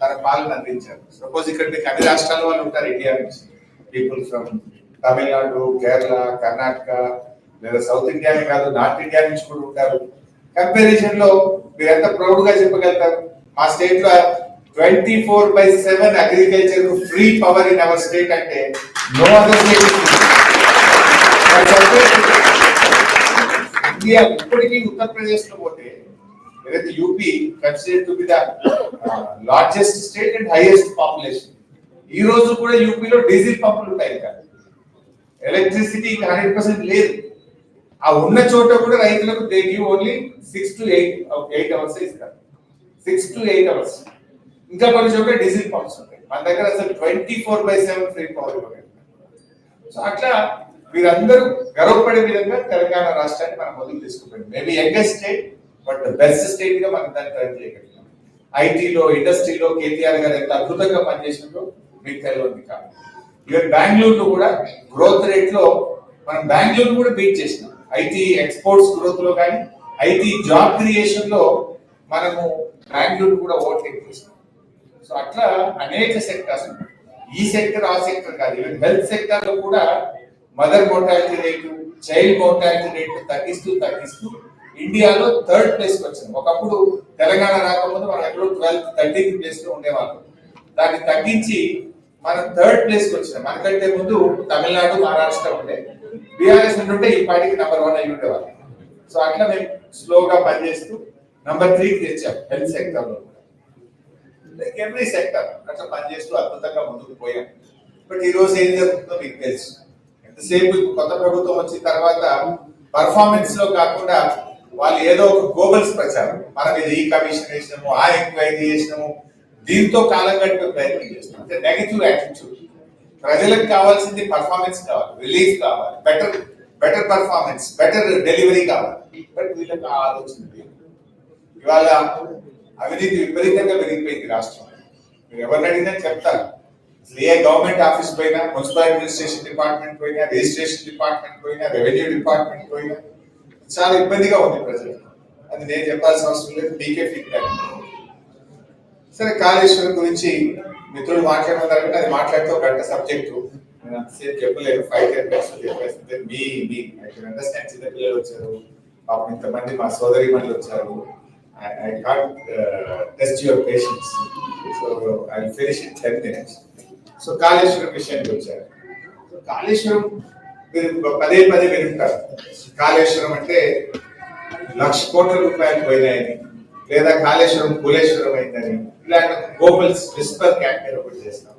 తన పాలన అందించారు. సపోజ్ ఇక్కడ మీకు అన్ని రాష్ట్రాల వాళ్ళు ఉంటారు ఇండియా నుంచి, పీపుల్ ఫ్రమ్ తమిళనాడు, కేరళ, కర్ణాటక, లేదా సౌత్ ఇండియానే కాదు నార్త్ ఇండియా నుంచి కూడా ఉంటారు. కంపారిజన్ లో మీరు ఎంత ప్రౌడ్ గా చెప్పగలుగుతారు, మా స్టేట్ లో 24/7 agriculture free power in our state అంటే నో అదర్ స్టేట్ ఇండియా. ఇప్పటికీ ఉత్తరప్రదేశ్ లో పోతే ఏదైతే UP considered to be the largest state and highest population, ఈ రోజు కూడా యూపీలో డీజిల్ పంపులు ఉంటాయి, ఇంకా ఎలక్ట్రిసిటీ 100% లేదు. ఆ ఉన్న చోట కూడా రైతులకు they give only 6 to 8 hours ఇస్తారు, 6 to 8 hours. ఇంకా కొన్ని చోట్ల డీజిల్ పంప్స్ ఉంటాయి, మన దగ్గర అసలు 24/7 ఫ్రీ పవర్ ఇవ్వగలుగుతారు. సో అట్లా వీరందరూ గర్వపడే విధంగా తెలంగాణ రాష్ట్రాన్ని మనం మొదలు తీసుకుపోయింది. Maybe youngest state but best state గా మనం దాన్ని టర్న్ చేయగలిగాం. ఐటీలో, ఇండస్ట్రీలో కేటీఆర్ గారు ఎంత అద్భుతంగా పనిచేసిందో మీకు తెలియదు కాదు. ఈవెన్ బెంగళూరులో కూడా గ్రోత్ రేట్ లో మనం బెంగళూరు కూడా బీట్ చేసినాం. ఐటీ ఎక్స్పోర్ట్స్ గ్రోత్ లో కానీ, ఐటీ జాబ్ క్రియేషన్ లో మనము బెంగళూరు కూడా ఓవర్టేక్ చేసినాం. సో అట్లా అనేక సెక్టర్స్, ఈ సెక్టర్ ఆ సెక్టర్ కాదు, ఈవెన్ హెల్త్ సెక్టర్ లో కూడా mother mortality rate, child mortality rate తగ్గిస్తూ ఇండియాలో 3rd ప్లేస్ కి వచ్చింది. ఒకప్పుడు తెలంగాణ రాకముందు మనం ఎప్పుడో 12th 13th ప్లేస్ లో ఉండేవాళ్ళం, దాన్ని తగ్గించి మనం 3rd ప్లేస్ కి వచ్చినాం. మనకంటే ముందు తమిళనాడు, మహారాష్ట్ర ఉండే, బీఆర్ఎస్ ఉంటే ఈ పార్టీకి నెంబర్ 1 అయి ఉండేవాళ్ళు. సో అట్లా మేము స్లోగా పనిచేస్తూ నెంబర్ 3కి తెచ్చాం హెల్త్ సెక్టర్ లో. ఎవ్రీ సెక్టర్ అట్లా పనిచేస్తూ అద్భుతంగా ముందుకు పోయాం. బట్ ఈ రోజు ఏం జరుగుతుందో మీకు తెలుసు. ఎంతసేపు కొత్త ప్రభుత్వం వచ్చిన తర్వాత పర్ఫార్మెన్స్ లో కాకుండా వాళ్ళు ఏదో ఒక గోబల్స్ ప్రచారం, మనం ఇది ఈ కమిషన్ చేసినాము, ఆ ఎంక్వైరీ చేసినాము, దీంతో కాలం గడిపే ప్రయత్నం చేస్తున్నాం. అంటే నెగటివ్ యాటిట్యూడ్. ప్రజలకు కావాల్సింది పర్ఫార్మెన్స్ కావాలి, రిలీఫ్ కావాలి, బెటర్ పర్ఫార్మెన్స్, బెటర్ డెలివరీ కావాలి. బట్ వీళ్ళకి ఆ ఆలోచన లేదు. ఇవాళ అవినీతి విపరీతంగా పెరిగిపోయింది రాష్ట్రం. మీరు ఎవరిని అడిగినా చెప్తారు. ఏ గవర్నమెంట్ ఆఫీస్ పోయినా, మున్సిపల్ అడ్మినిస్ట్రేషన్ డిపార్ట్మెంట్ పోయినా, రిజిస్ట్రేషన్ డిపార్ట్మెంట్ పోయినా, రెవెన్యూ డిపార్ట్మెంట్ పోయినా చాలా ఇబ్బందిగా ఉంది ప్రజలకు. అది నేను చెప్పాల్సిన అవసరం లేదు, మీకే ఫీడ్బ్యాక్. సరే, కాళేశ్వరం గురించి మిత్రులు మాట్లాడమన్నారంటే అది మాట్లాడితే ఒక గంట సబ్జెక్టు, నేను అంతసేపు చెప్పలేదు. 5-10 minutes చెప్పేస్తుంటే మీ అండర్స్టాండ్. చిన్న పిల్లలు వచ్చారు, పాపం ఇంతమంది మా సోదరి మనులు వచ్చారు. I can't test your patience, so I'll finish in 10 minutes. So Kaleshwaram విషయానికి వచ్చారు. కాళేశ్వరం మీరు పదే వింటారు. కాళేశ్వరం అంటే 1,00,000 కోట్ల రూపాయలు పోయినాయని, లేదా కాళేశ్వరం పూలేశ్వరం అయిందని, ఇలాంటి గోబల్స్ విస్పర్ క్యాంపెయిన్ ఒకటి చేస్తాం.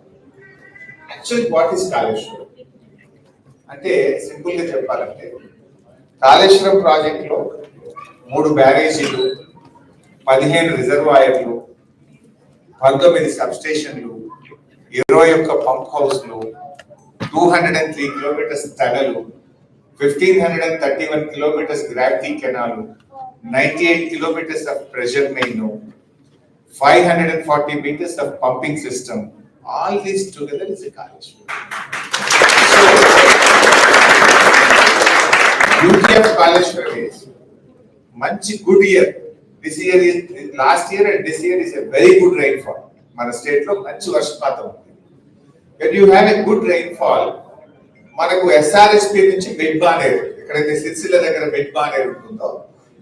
యాక్చువల్లీ వాట్ ఈస్ కాళేశ్వరం అంటే, సింపుల్ గా చెప్పాలంటే, కాళేశ్వరం ప్రాజెక్ట్ లో 3 బ్యారేజీలు, 15 రిజర్వాయర్లు, 19 సబ్స్టేషన్లు, 21 పంప్ హౌస్లు, 203 కిలోమీటర్స్ తడలు, 1,531 kilometres gravity canal, 98 kilometres of pressure main, 540 meters of pumping system. All this together is a Kaleshwaram. So, beauty of Kaleshwaram is much good year. This year is last year and this year is a very good rainfall. Mana state lo manchi varshpatam undi. When you have a good rainfall, manaku SRSP nunchi bed baneru, ekkadaithe Sircilla daggara bed baneru untundo,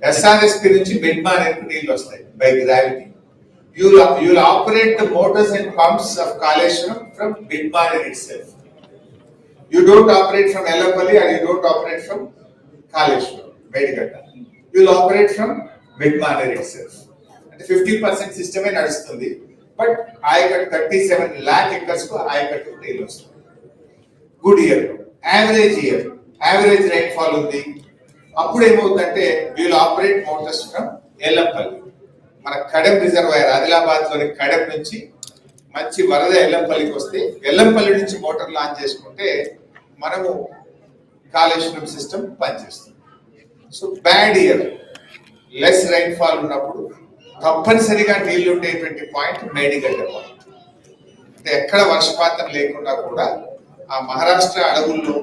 SRSP nunchi bed baneru neelu vastayi by gravity. You will operate the motors and pumps of Kaleshwaram from Bidbaner itself. You don't operate from Ellapalli or you don't operate from Kaleshwaram, Medigatta. You will operate from Bidbaner itself. And 50% system is nadustundi, but I got 37 lakh acres ko I got to deal with. Good year, average rainfall undi. Appudu em avutante we will operate motors from Ellapalli. మన Kadem reservoir, Adilabad లోని కడెం నుంచి మంచి వరద ఎల్లంపల్లికి వస్తే ఎల్లంపల్లి నుంచి motor launch చేసుకుంటే మనము Kaleshwaram system పనిచేస్తుంది. So bad year, less rain fall ఉన్నప్పుడు తప్పనిసరిగా నీళ్లు ఉండేటువంటి పాయింట్ మేడిగడ్డ పాయింట్. అంటే ఎక్కడ వర్షపాతం లేకుండా కూడా ఆ మహారాష్ట్ర అడవుల్లో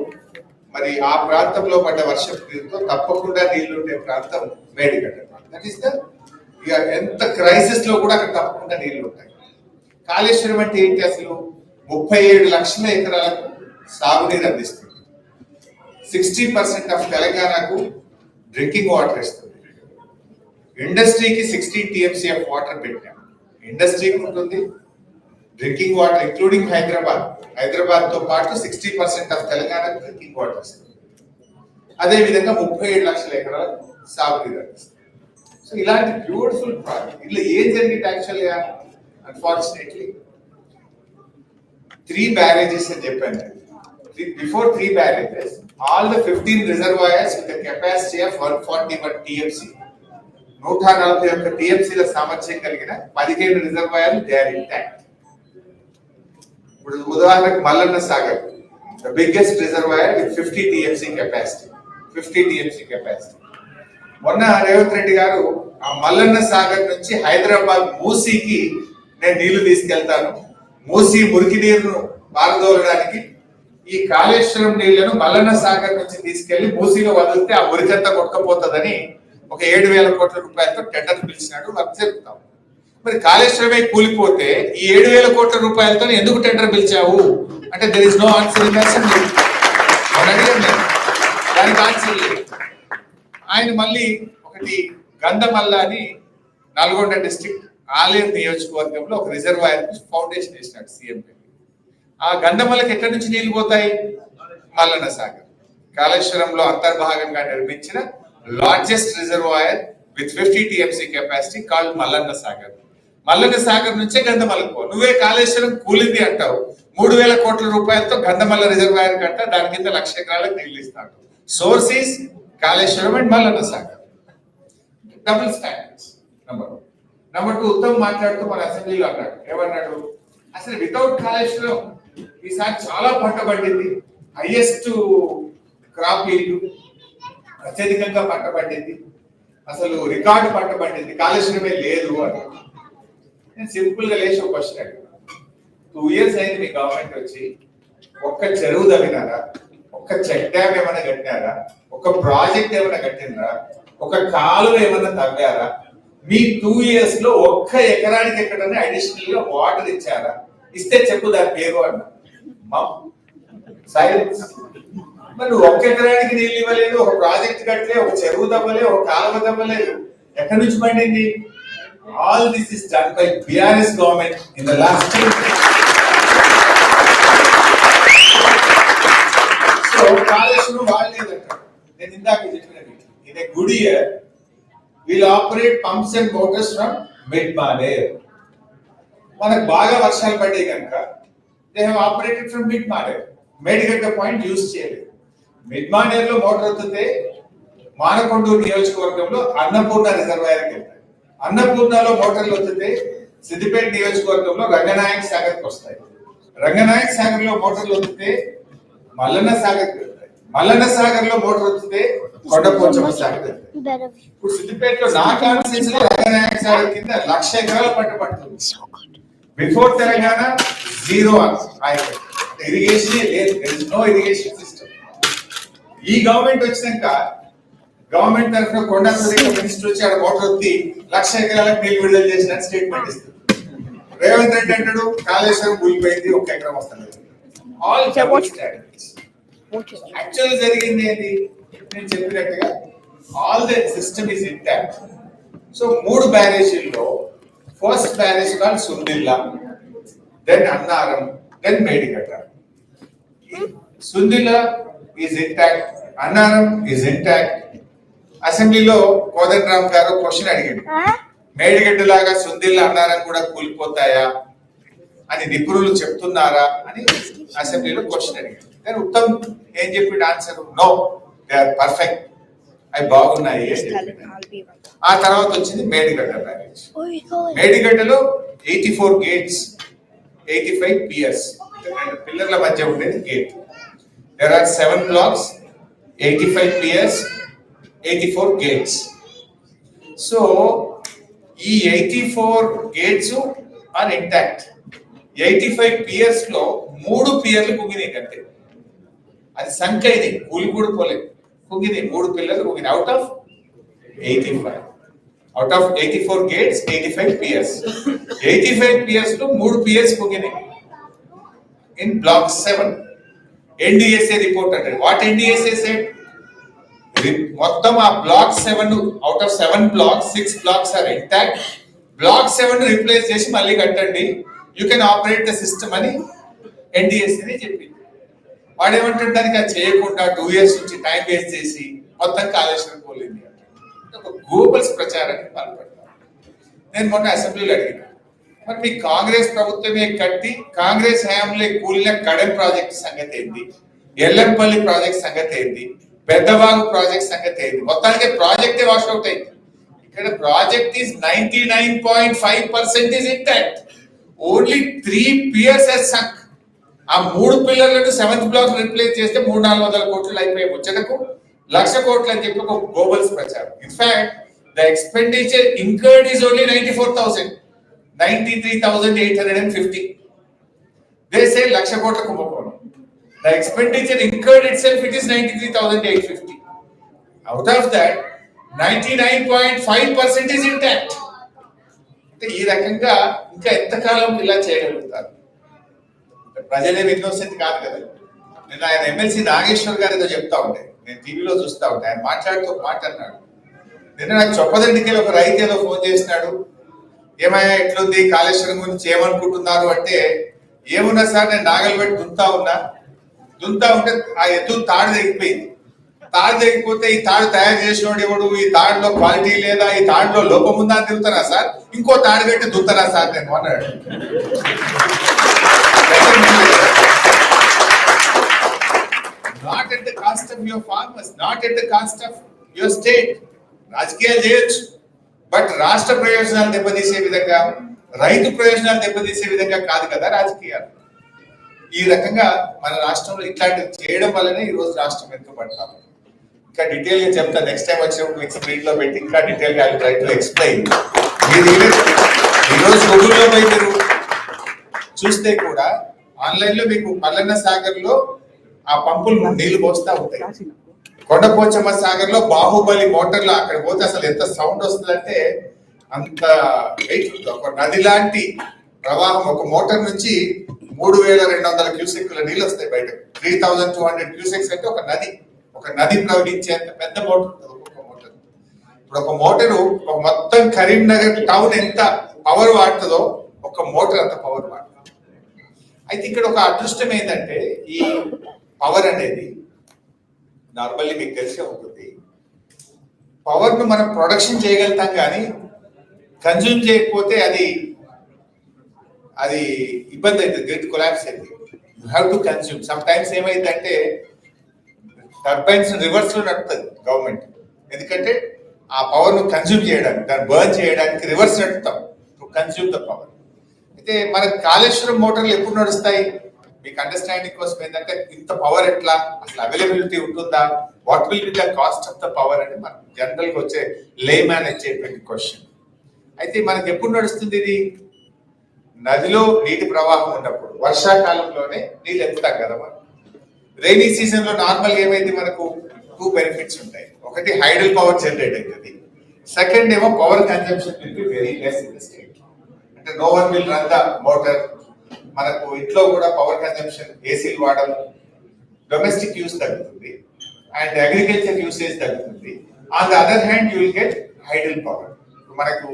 మరి ఆ ప్రాంతంలో పడ్డ వర్షం నీరుతో తప్పకుండా నీళ్లు ఉండే ప్రాంతం మేడిగడ్డ. దట్ ఈస్ ద ఇక ఎంత క్రైసిస్ లో కూడా అక్కడ తప్పకుండా నీళ్లు ఉంటాయి. కాళేశ్వరం అంటే ఏంటి? అసలు 37 లక్షల ఎకరాలకు సాగునీరు అందిస్తుంది. 60% ఆఫ్ తెలంగాణకు డ్రింకింగ్ వాటర్ ఇస్తుంది. ఇండస్ట్రీకి 16 TMC ఆఫ్ వాటర్ పెట్టాం. ఇండస్ట్రీకి ఉంటుంది డ్రింకింగ్ వాటర్ ఇంక్లూడింగ్ హైదరాబాద్ తో పాటు 60% ఆఫ్ తెలంగాణకు డ్రింకింగ్ వాటర్ ఇస్తుంది. అదే విధంగా 37 లక్షల ఎకరాలకు సాగునీరు అందిస్తుంది. సో ఇలాంటి బ్యూటిఫుల్ ప్రాజెక్ట్. ఇలా ఏం జరిగింది యాక్చువల్గా? అన్ఫార్చునేట్లీ 3 barrages అని చెప్పాను. Before 3 barrages, all the 15 reservoirs with a capacity of 141 TMC, 141 TMC ల సామర్థ్యం కలిగిన 15 రిజర్వాయర్లు దే ఆర్ ఇంటాక్ట్. ఇప్పుడు ఉదాహరణకు Mallanna Sagar, the biggest reservoir with 50 TMC capacity. మొన్న రేవంత్ రెడ్డి గారు ఆ మల్లన్న సాగర్ నుంచి హైదరాబాద్ మూసీకి నేను నీళ్లు తీసుకెళ్తాను, మూసీ మురికి నీరును పారదోలడానికి ఈ కాళేశ్వరం నీళ్లను మల్లన్న సాగర్ నుంచి తీసుకెళ్లి మూసీలో వదిలితే ఆ మురికంతా కొట్టుకపోతుందని ఒక 7,000 కోట్ల రూపాయలతో టెండర్ పిలిచినాడు. వర్క్ జరుపుతాం. మరి కాళేశ్వరమే కూలిపోతే ఈ 7,000 కోట్ల రూపాయలతో ఎందుకు టెండర్ పిలిచావు అంటే there is no answer in assembly. దానికి ఆన్సర్ లేదు. ఆయన మళ్ళీ ఒకటి గంధమల్ల అని నల్గొండ డిస్ట్రిక్ట్ ఆలేరు నియోజకవర్గంలో ఒక రిజర్వాయర్ ఫౌండేషన్ వేసినాడు సీఎం. ఆ గంధమల్లకి ఎక్కడి నుంచి నీళ్లు పోతాయి? మల్లన్న సాగర్. కాళేశ్వరంలో అంతర్భాగంగా నిర్మించిన largest reservoir with 50 TMC capacity called Mallanna Sagar. Mallanna Sagar నుంచే గంధమల్లకు పో. నువ్వే కాళేశ్వరం కూలింది అంటావు. 3,000 కోట్ల రూపాయలతో గంధమల్ల రిజర్వాయర్ కంట దాని కింద 1,00,000 ఎకరాలకు నీళ్లు ఇస్తాడు. Source is Kaleshwaram and Mallanna Sagar. Double standards. Number 2 Uttam మాట్లాడుతూ మన అసెంబ్లీలో అన్నాడు. ఏమన్నాడు? అసలు వితౌట్ కాళేశ్వరం ఈసారి చాలా పంట పండింది, హైయెస్ట్ క్రాప్ ఈల్డ్, అత్యధికంగా పంట పండింది, అసలు రికార్డు పంట పండింది, కాళేశ్వరమే లేదు అని. నేను సింపుల్ గా లేచి ఒక క్వశ్చన్ అడిగాను. 2 years అయింది మీ గవర్నమెంట్ వచ్చి, ఒక్క చెరువు తవ్వినారా? ఒక్క చెక్ డ్యామ్ ఏమైనా కట్టినారా? ఒక ప్రాజెక్ట్ ఏమైనా కట్టినరా? ఒక కాలువ ఏమైనా తవ్వారా? మీ 2 years లో ఒక్క ఎకరానికి ఎక్కడైనా అడిషనల్ గా వాటర్ ఇచ్చారా? ఇస్తే చెప్పు దాని పేరు అన్న. సైలెన్స్. మరి ఒక్క ఎకరానికి నీళ్ళు ఇవ్వలేదు, ఒక ప్రాజెక్ట్ కట్టలే, ఒక చెరువు తవ్వలే, ఒక కాలువ తవ్వలేదు. ఎక్కడి నుంచి పండింది? All this is done by BRS government in the last 10 years. So Kaleshwaram వాడలేదంట. నేను ఇందాక చెప్పినది, in a good year will operate pumps and motors from mid-Maner. మనకు బాగా వర్షాలు పడ్డాయి కనుక they have operated from mid-Maner. Medigadda point use చేయలేదు. మిడ్-మానేర్ లో మోటార్ వస్తే మానకొండూరు నియోజకవర్గంలో అన్నపూర్ణ రిజర్వాయర్కి వెళ్తాయి. అన్నపూర్ణలో మోటార్లు వస్తే సిద్దిపేట నియోజకవర్గంలో రంగనాయక సాగర్కి వస్తాయి. రంగనాయక సాగర్ లో మోటార్లు వస్తే మల్లన్న సాగర్కి వెళ్తాయి. మల్లన్న సాగర్ లో మోటార్ వస్తే కొండపోచమ్మ సాగర్ వెళ్తాయి. ఇప్పుడు సిద్దిపేటలో నా కాన్స్టిట్యూన్సీ లో రంగనాయక సాగర్ కింద 1,00,000 ఎకరాల పంట పడుతుంది. బిఫోర్ తెలంగాణ జీరో ఇరిగేషన్ లేదు, నో ఇరిగేషన్ సిస్టమ్. ఈ గవర్నమెంట్ వచ్చినాక గవర్నమెంట్ తరఫున కొండా మినిస్టర్ వచ్చి ఆడ మోటార్ వచ్చి 1,00,000 ఎకరాలకు నీళ్లు విడుదల చేసిన స్టేట్మెంట్ ఇస్తుంది. రేవంత్ రెడ్డి అంటాడు కాళేశ్వరం కూలిపోయింది, 1 ఎకరం వస్తుంది. ఆల్ యాక్చువల్ జరిగింది ఏంటి? నేను చెప్పినట్టుగా all the system is intact. So 3 బ్యారేజీల్లో first barrage call Sundilla, then Annaram, then Medigadda. Sundilla is intact, Annaram is intact. అసెంబ్లీలో కోదండరామ్ గారు క్వశ్చన్ అడిగాడు, మేడిగడ్డ లాగా సుందిల్లా అన్నారం కూడా కూలిపోతాయా అని నిపుణులు చెప్తున్నారా అని అసెంబ్లీలో క్వశ్చన్ అడిగాడు. కానీ ఉత్తమ్ ఏం చెప్పిన answer, no, they are perfect, అవి బాగున్నాయి. ఆ తర్వాత వచ్చింది మేడిగడ్డ బ్యారేజ్. మేడిగడ్డలో 84 గేట్స్, 85 PS. పిల్లర్ల మధ్య ఉండేది gate. There are 7 blocks, 85 PS, 84 gates. So ఈ 84 gates are intact. 85 PS లో 3 పియర్లు కుంగినాయి కంటే. అది సంఖ్య ఇది కూలి కూడా పోలేదు, కుంగినాయి 3 పిల్లర్లు కుంగినాయి out of 85. Out of 84 gates, 85 PS. 85 PS లో 3 PS కుంగినాయి. In block 7, NDSA report అంటే what NDSA said? మొత్తం ఆ block 7 out of 7 blocks, 6 blocks are intact. Block 7 replace చేసి మళ్ళీ కట్టండి, you can operate the system అని NDSA చెప్పింది. వాడు ఏమంటాడు, దానికి అది చేయకుండా 2 years నుంచి టైం వేస్ట్ చేసి మొత్తం కాళేశ్వరం పోలింది ఒక గోబల్స్ ప్రచారానికి పాల్పడతారు. నేను మొన్న అసెంబ్లీలో అడిగిన, మరి మీ కాంగ్రెస్ ప్రభుత్వమే కట్టి కాంగ్రెస్ హయాంలో కూలిన కడెం ప్రాజెక్ట్ సంగతి ఏంటి, ఎల్లంపల్లి ప్రాజెక్ట్ సంగతి ఏంటి, పెద్దవాగు ప్రాజెక్ట్ సంగతి ఏంటి? మొత్తానికి ప్రాజెక్టే వాష్ అవుట్ అయింది. ఇక్కడ project is 99.5% is intact. Only 3 piers has sunk. ఆ 3 పిల్లర్లను 7th బ్లాక్ రిప్లేస్ చేస్తే 300-400 కోట్లు అయిపోయి వచ్చేటకు 1,00,000 కోట్లు అని చెప్పి ఒక గోబల్స్ ప్రచారం. In fact the expenditure incurred is only 94,000, 93,850. They say 1,00,000 కోట్ల కుంభకోణం. The expenditure incurred itself, it is 93,850. Out of that, 99.5% is intact. ఈ రకంగా ఇంకా ఎంతకాలం ఇలా చేయగలుగుతారు? ప్రజలేమి ఇన్నోసెంట్ కాదు కదా. నేను ఆయన ఎమ్మెల్సీ నాగేశ్వర్ గారు ఏదో చెప్తా ఉంటే నేను టీవీలో చూస్తా ఉంటే ఆయన మాట్లాడుతూ మాట అన్నాడు. నిన్న నాకు చొప్పదండికి ఒక రైతు ఏదో ఫోన్ చేసినాడు, ఏమయ్యా ఎట్లుంది కాళేశ్వరం గురించి ఏమనుకుంటున్నారు అంటే, ఏమున్నా సార్ నేను నాగలు పెట్టి దుంతా ఉంటే ఆ ఎద్దు తాడు తెగిపోయింది. తాడు తెగిపోతే ఈ తాడు తయారు చేసినోడు ఎవడు, ఈ తాడులో క్వాలిటీ లేదా, ఈ తాడులో లోపం ఉందా అని తిరుగుతారా సార్, ఇంకో తాడు పెట్టి దుంతరా సార్ నేను అన్నాడు. Not at the cost of your farmers, not at the cost of your state. రాజకీయాలు చేయొచ్చు, బట్ రాష్ట్ర ప్రయోజనాలు దెబ్బతీసే విధంగా, రైతు ప్రయోజనాలు దెబ్బతీసే విధంగా కాదు కదా రాజకీయాలు. ఈ రకంగా మన రాష్ట్రంలో ఇట్లాంటివి చేయడం వల్లనే ఈ రోజు రాష్ట్రం వెనుకబడతాం. ఇంకా డీటెయిల్ గా చెప్తా, నెక్స్ట్ టైం వచ్చినప్పుడు మీకు స్క్రీన్ లో పెట్టి ఇంకా డీటెయిల్ గా ట్రై టు ఎక్స్ప్లెయిన్. ఈరోజు గూగుల్లో పోయి మీరు చూస్తే కూడా ఆన్లైన్ లో మీకు మల్లన్న సాగర్ లో ఆ పంపులు నీళ్లు పోస్తా ఉంటాయి. కొండపోచమ్మ సాగర్ లో బాహుబలి మోటార్లు అక్కడ పోతే అసలు ఎంత సౌండ్ వస్తుందంటే అంత వెయిట్. ఒక నది లాంటి ప్రవాహం, ఒక మోటార్ నుంచి 3,200 క్యూసెక్ల నీళ్ళు వస్తాయి బయట. 3,200 క్యూసెక్స్ అంటే ఒక నది ప్రవహించేంత పెద్ద మోటార్ ఒక్కొక్క మోటార్. ఇప్పుడు ఒక మోటారు మొత్తం కరీంనగర్ టౌన్ ఎంత పవర్ వాడుతుందో ఒక మోటార్ అంత పవర్ వాడుతుంది. అయితే ఇక్కడ ఒక అదృష్టం ఏంటంటే, ఈ పవర్ అనేది నార్మల్లీ మీకు తెలిసే ఉంటుంది, పవర్ ను మనం ప్రొడక్షన్ చేయగలుగుతాం కానీ కన్జ్యూమ్ చేయకపోతే అది ఇబ్బంది అవుతుంది, గ్రిడ్ కొలాప్స్ అయింది. You have to consume. Some times ఏమైందంటే టర్బైన్స్ రివర్స్ లో నడుపుతుంది గవర్నమెంట్, ఎందుకంటే ఆ పవర్ ను కన్జ్యూమ్ చేయడానికి, దాన్ని బర్న్ చేయడానికి రివర్స్ నడుపుతాం టు కన్జ్యూమ్ ద పవర్. అయితే మన కాళేశ్వరం మోటార్లు ఎప్పుడు నడుస్తాయి? మీకు అండర్స్టాండింగ్ కోసం ఏంటంటే, ఇంత పవర్ ఎట్లా, అసలు అవైలబిలిటీ ఉంటుందా, what will be the cost of the power అని మనకు జనరల్ గా వచ్చే లేమ్యాన్ వచ్చేటువంటి క్వశ్చన్. అయితే మనకి ఎప్పుడు నడుస్తుంది ఇది? నదిలో నీటి ప్రవాహం ఉన్నప్పుడు, వర్షాకాలంలోనే నీళ్ళు ఎత్తుతాం కదా మనం. రైనీ సీజన్ లో నార్మల్ ఏమైంది, మనకు 2 బెనిఫిట్స్ ఉంటాయి. ఒకటి హైడల్ పవర్ జనరేట్ అవుతుంది, సెకండ్ ఏమో power consumption will be very less in the state. అంటే no one will run the motor. మనకు ఇంట్లో కూడా పవర్ కన్జంప్షన్, ఏసీలు వాడడం, డొమెస్టిక్ యూస్ తగ్గుతుంది అండ్ అగ్రికల్చర్ యూసేజ్ తగ్గుతుంది. On the other hand you will get hydel power. మనకు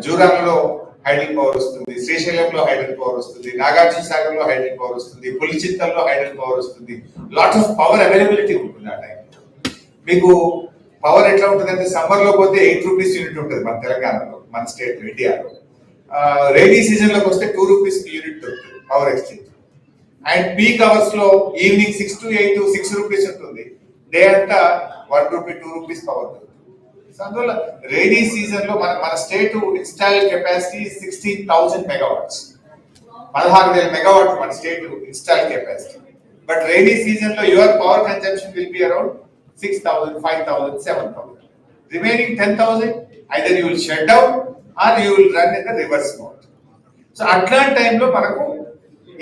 జూరాలలో హైడల్ పవర్ వస్తుంది, శ్రీశైలంలో హైడల్ పవర్ వస్తుంది, నాగార్జున సాగర్ లో హైడల్ పవర్ వస్తుంది, పులిచింతల్లో హైడల్ పవర్ వస్తుంది. లాట్ ఆఫ్ పవర్ అవైలబిలిటీ ఉంటుంది ఆ టైంలో. మీకు పవర్ ఎట్లా ఉంటుంది అంటే, సమ్మర్ లో పోతే 8 రూపీస్ యూనిట్ ఉంటుంది మన తెలంగాణలో, మన స్టేట్ ఇండియాలో. రైనీ సీజన్ లోకి వస్తే 2 రూపీస్ యూనిట్ దొరుకుతుంది power exchange. And peak hours లో ఈవినింగ్ 6 to 8 6 రూపీస్ ఉంటుంది. డే అంతా 1 రూపీ 2 రూపీస్ పవర్ దొరుకుతుంది. అందువల్ల రైనీ సీజన్ లో మన state install capacity 16,000 megawatts. 16,000 megawatt మన state install capacity. But rainy season లో your power consumption will be around 6,000, 5,000, 7,000. Remaining 10,000 either you will shut down or you will run in the reverse mode. So అట్లాంటి టైంలో మనకు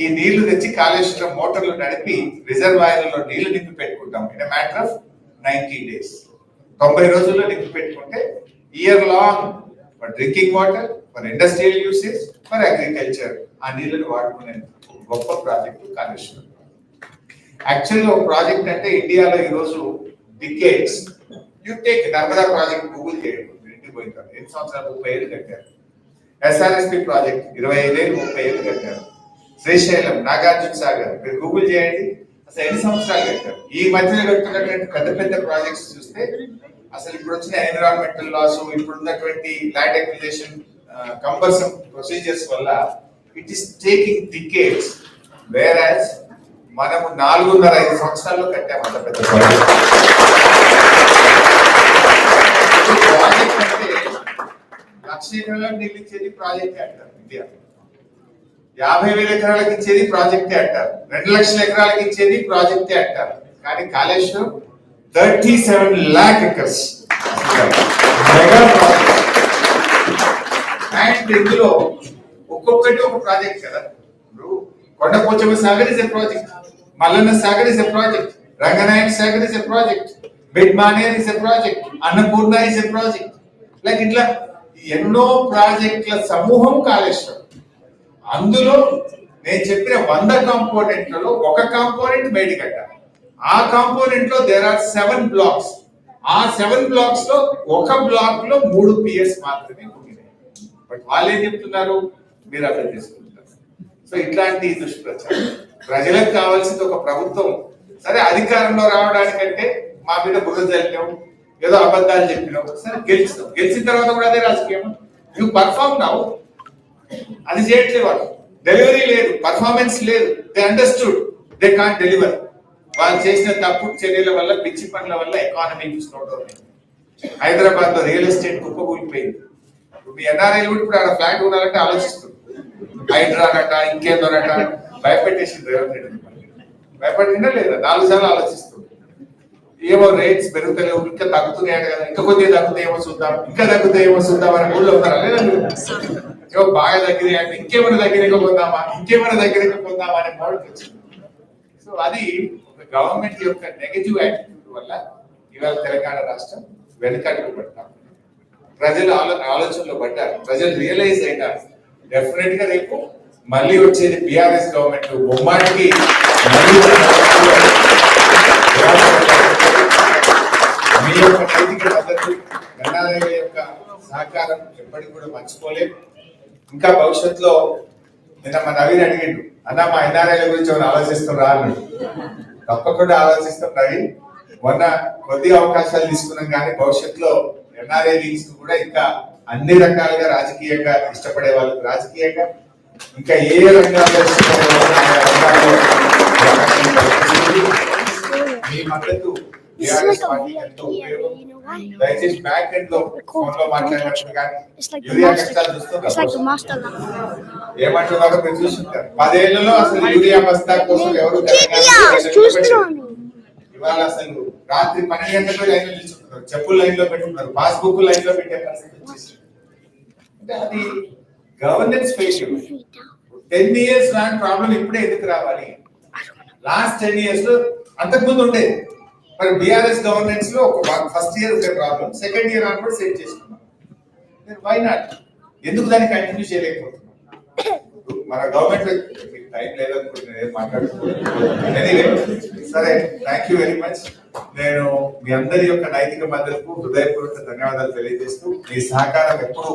ఈ నీళ్లు తెచ్చి కాళేశ్వరం మోటార్లు నడిపి రిజర్వాయర్లలో నీళ్లు నింపి పెట్టుకుంటాం ఇన్ మ్యాటర్ ఆఫ్ 90 days. 90 రోజుల్లో నింపి పెట్టుకుంటే year long for drinking water, for industrial usage, for agriculture ఆ నీళ్ళని వాడుకునే గొప్ప ప్రాజెక్టు కాళేశ్వరం. యాక్చువల్గా ఒక ప్రాజెక్ట్ అంటే ఇండియాలో ఈరోజు decades you take Narmada project Google చేయండి, ఇంటికి పోయిన తర్వాత 8 సంవత్సరాలు 30 ఏళ్ళు కట్టారు. ఎస్ఆర్ఎస్పి ప్రాజెక్ట్ 25 ఏళ్ళు 30 ఏళ్ళు కట్టారు. శ్రీశైలం, నాగార్జున సాగర్ మీరు గూగుల్ చేయండి, అసలు ఎన్ని సంవత్సరాలు కట్టారు. ఈ మధ్యలో కట్టుకున్నటువంటి పెద్ద పెద్ద ప్రాజెక్ట్స్ చూస్తే అసలు ఇప్పుడు వచ్చిన ఎన్విరాన్మెంటల్ లాస్, ఇప్పుడు ఉన్నటువంటి ల్యాండ్ అక్విజిషన్ కంపల్సరీ ప్రొసీజర్స్ వల్ల ఇట్ ఈస్ టేకింగ్ డికేట్స్, వేరాజ్ మనము 4.5 సంవత్సరాల్లో కట్టాము అంత పెద్ద ప్రాజెక్ట్. అంటే 1,00,000 ఎకరాలకు నీళ్ళు ఇచ్చేది ప్రాజెక్టే అంటారు ఇండియా, 50,000 ఎకరాలకు ఇచ్చేది ప్రాజెక్టే అంటారు, 2,00,000 ఎకరాలకు ఇచ్చేది ప్రాజెక్టే అంటారు. కానీ Kaleshwaram 37 lakh acres mega project. And ఇందులో ఒక్కొక్కటి ఒక ప్రాజెక్ట్ కదా. ఇప్పుడు Kondapochamma Sagar is a project, Mallanna Sagar is a project, Ranganayaka Sagar is a project, Midmanair is a project, Annapurna is a project. Like ఇట్లా ఎన్నో ప్రాజెక్టుల సమూహం కాళేశ్వరం. అందులో నేను చెప్పిన 100 కాంపోనెంట్లలో ఒక కాంపోనెంట్ బయట కట్టాలి. ఆ కాంపోనెంట్ లో దేర్ ఆర్ 7 బ్లాక్స్. ఆ 7 బ్లాక్స్ లో ఒక బ్లాక్ లో 3 పిఎస్ మాత్రమే ఉండినాయి. బట్ వాళ్ళు ఏం చెప్తున్నారు, మీరు అర్థం చేసుకుంటారు. సో ఇట్లాంటి దుష్ప్రచారం, ప్రజలకు కావాల్సింది ఒక ప్రభుత్వం. సరే అధికారంలో రావడానికంటే మా మీద బురద చల్లినాం, ఏదో అబద్ధాలు చెప్పినాం, సరే గెలిచినాం, గెలిచిన తర్వాత కూడా అదే రాజకీయం. యూ పర్ఫార్మ్ నావు, అది చేయట్లేదు వాళ్ళు. డెలివరీ లేదు, పర్ఫార్మెన్స్ లేదు. They understood they can't deliver. వాళ్ళు చేసిన తప్పుడు చర్యల వల్ల, పిచ్చి పనుల వల్ల ఎకానమీ స్లోడ్ అవుతుంది. హైదరాబాద్ లో రియల్ ఎస్టేట్ కుప్పకూలిపోయింది. మీ ఎన్ఆర్ఐలు కూడా ఇప్పుడు ఆడ ఫ్లాట్ కొనాలంటే ఆలోచిస్తుంది. హైడ్రానట, ఇంకేదోనట భయపెట్టేసింది రేవంత్ రెడ్డి. భయపడిందా లేదా? 4 సార్లు ఆలోచిస్తుంది. ఏమో రేట్స్ పెరుగుతలేవు, ఇంకా తగ్గుతున్నాయి కదా, ఇంకా కొద్దిగా తగ్గుతాయేమో చూద్దాం, ఇంకా తగ్గుతాయేమో చూద్దాం అని ఊళ్ళో ఉన్నారా లేదా? ఏమో బాగా దగ్గర అంటే ఇంకేమైనా దగ్గరగా పొందామా, ఇంకేమైనా దగ్గరగా పొందామా అనే మోడల్ వచ్చింది. సో అది గవర్నమెంట్ యొక్క నెగటివ్ యాటిట్యూడ్ వల్ల ఇవాళ తెలంగాణ రాష్ట్రం వెనుకడుగు పడతాం. ప్రజలు ఆలోచనలో పడ్డారు, ప్రజలు రియలైజ్ అయినారు. డెఫినెట్ గా రేపు మళ్ళీ వచ్చేది బీఆర్ఎస్ గవర్నమెంట్ బొమ్మాటికి మీ యొక్క నైతిక మద్దతు, ఎన్ఆర్ఐల యొక్క సహకారం ఎప్పటికి కూడా మర్చిపోలేం. ఇంకా భవిష్యత్తులో నిన్న మా నవీన్ అడిగిండు, అన్న మా ఎన్ఆర్ఐల గురించి ఏమైనా ఆలోచిస్తున్నా అన్నాడు. తప్పకుండా ఆలోచిస్తాం నవీన్. మొన్న కొద్ది అవకాశాలు తీసుకున్నాం కానీ భవిష్యత్తులో ఎన్ఆర్ఐ లీగ్స్ కూడా ఇంకా అన్ని రకాలుగా రాజకీయంగా ఇష్టపడే వాళ్ళకి రాజకీయంగా, ఇంకా ఏ రంగాల్లో ఇష్టపడే మీ మద్దతు దయచేసి బ్యాక్ ఎండ్ లో ఫోన్ లో మాట్లాడినప్పుడు కానీ యూరియా కష్టాలు చూస్తున్నారు. ఏమంటున్నారో మీరు చూస్తుంటారు. 10 ఏళ్లలో అసలు యూరియా బస్తా కోసం ఎవరు ఇవాళ అసలు రాత్రి 12 గంటలకు లైన్ లో నిల్చుంటున్నారు, చెప్పులు లైన్ లో పెట్టుకున్నారు, పాస్బుక్ లైన్ లో పెట్టే పరిస్థితి వచ్చేసి. అంటే అది గవర్నెన్స్ ఫెయిల్యూర్. 10 years లాంటి ప్రాబ్లం ఇప్పుడే ఎందుకు రావాలి? లాస్ట్ 10 years లో అంతకుముందు ఉండేది. మరి బీఆర్ఎస్ గవర్నెన్స్ లో ఒక ఫస్ట్ ఇయర్ ఉండే ప్రాబ్లం సెకండ్ ఇయర్ అని కూడా సెట్ చేసుకున్నాం. Why not? ఎందుకు దాన్ని కంటిన్యూ చేయలేకపోతున్నాం? మన గవర్నమెంట్ టైం లేదనుకుంటున్నాను మాట్లాడుతున్నాను. సరే, థ్యాంక్ యూ వెరీ మచ్. నేను మీ అందరి యొక్క నైతిక మద్దతుకు హృదయపూర్వక ధన్యవాదాలు తెలియజేస్తూ, మీ సహకారం ఎప్పుడు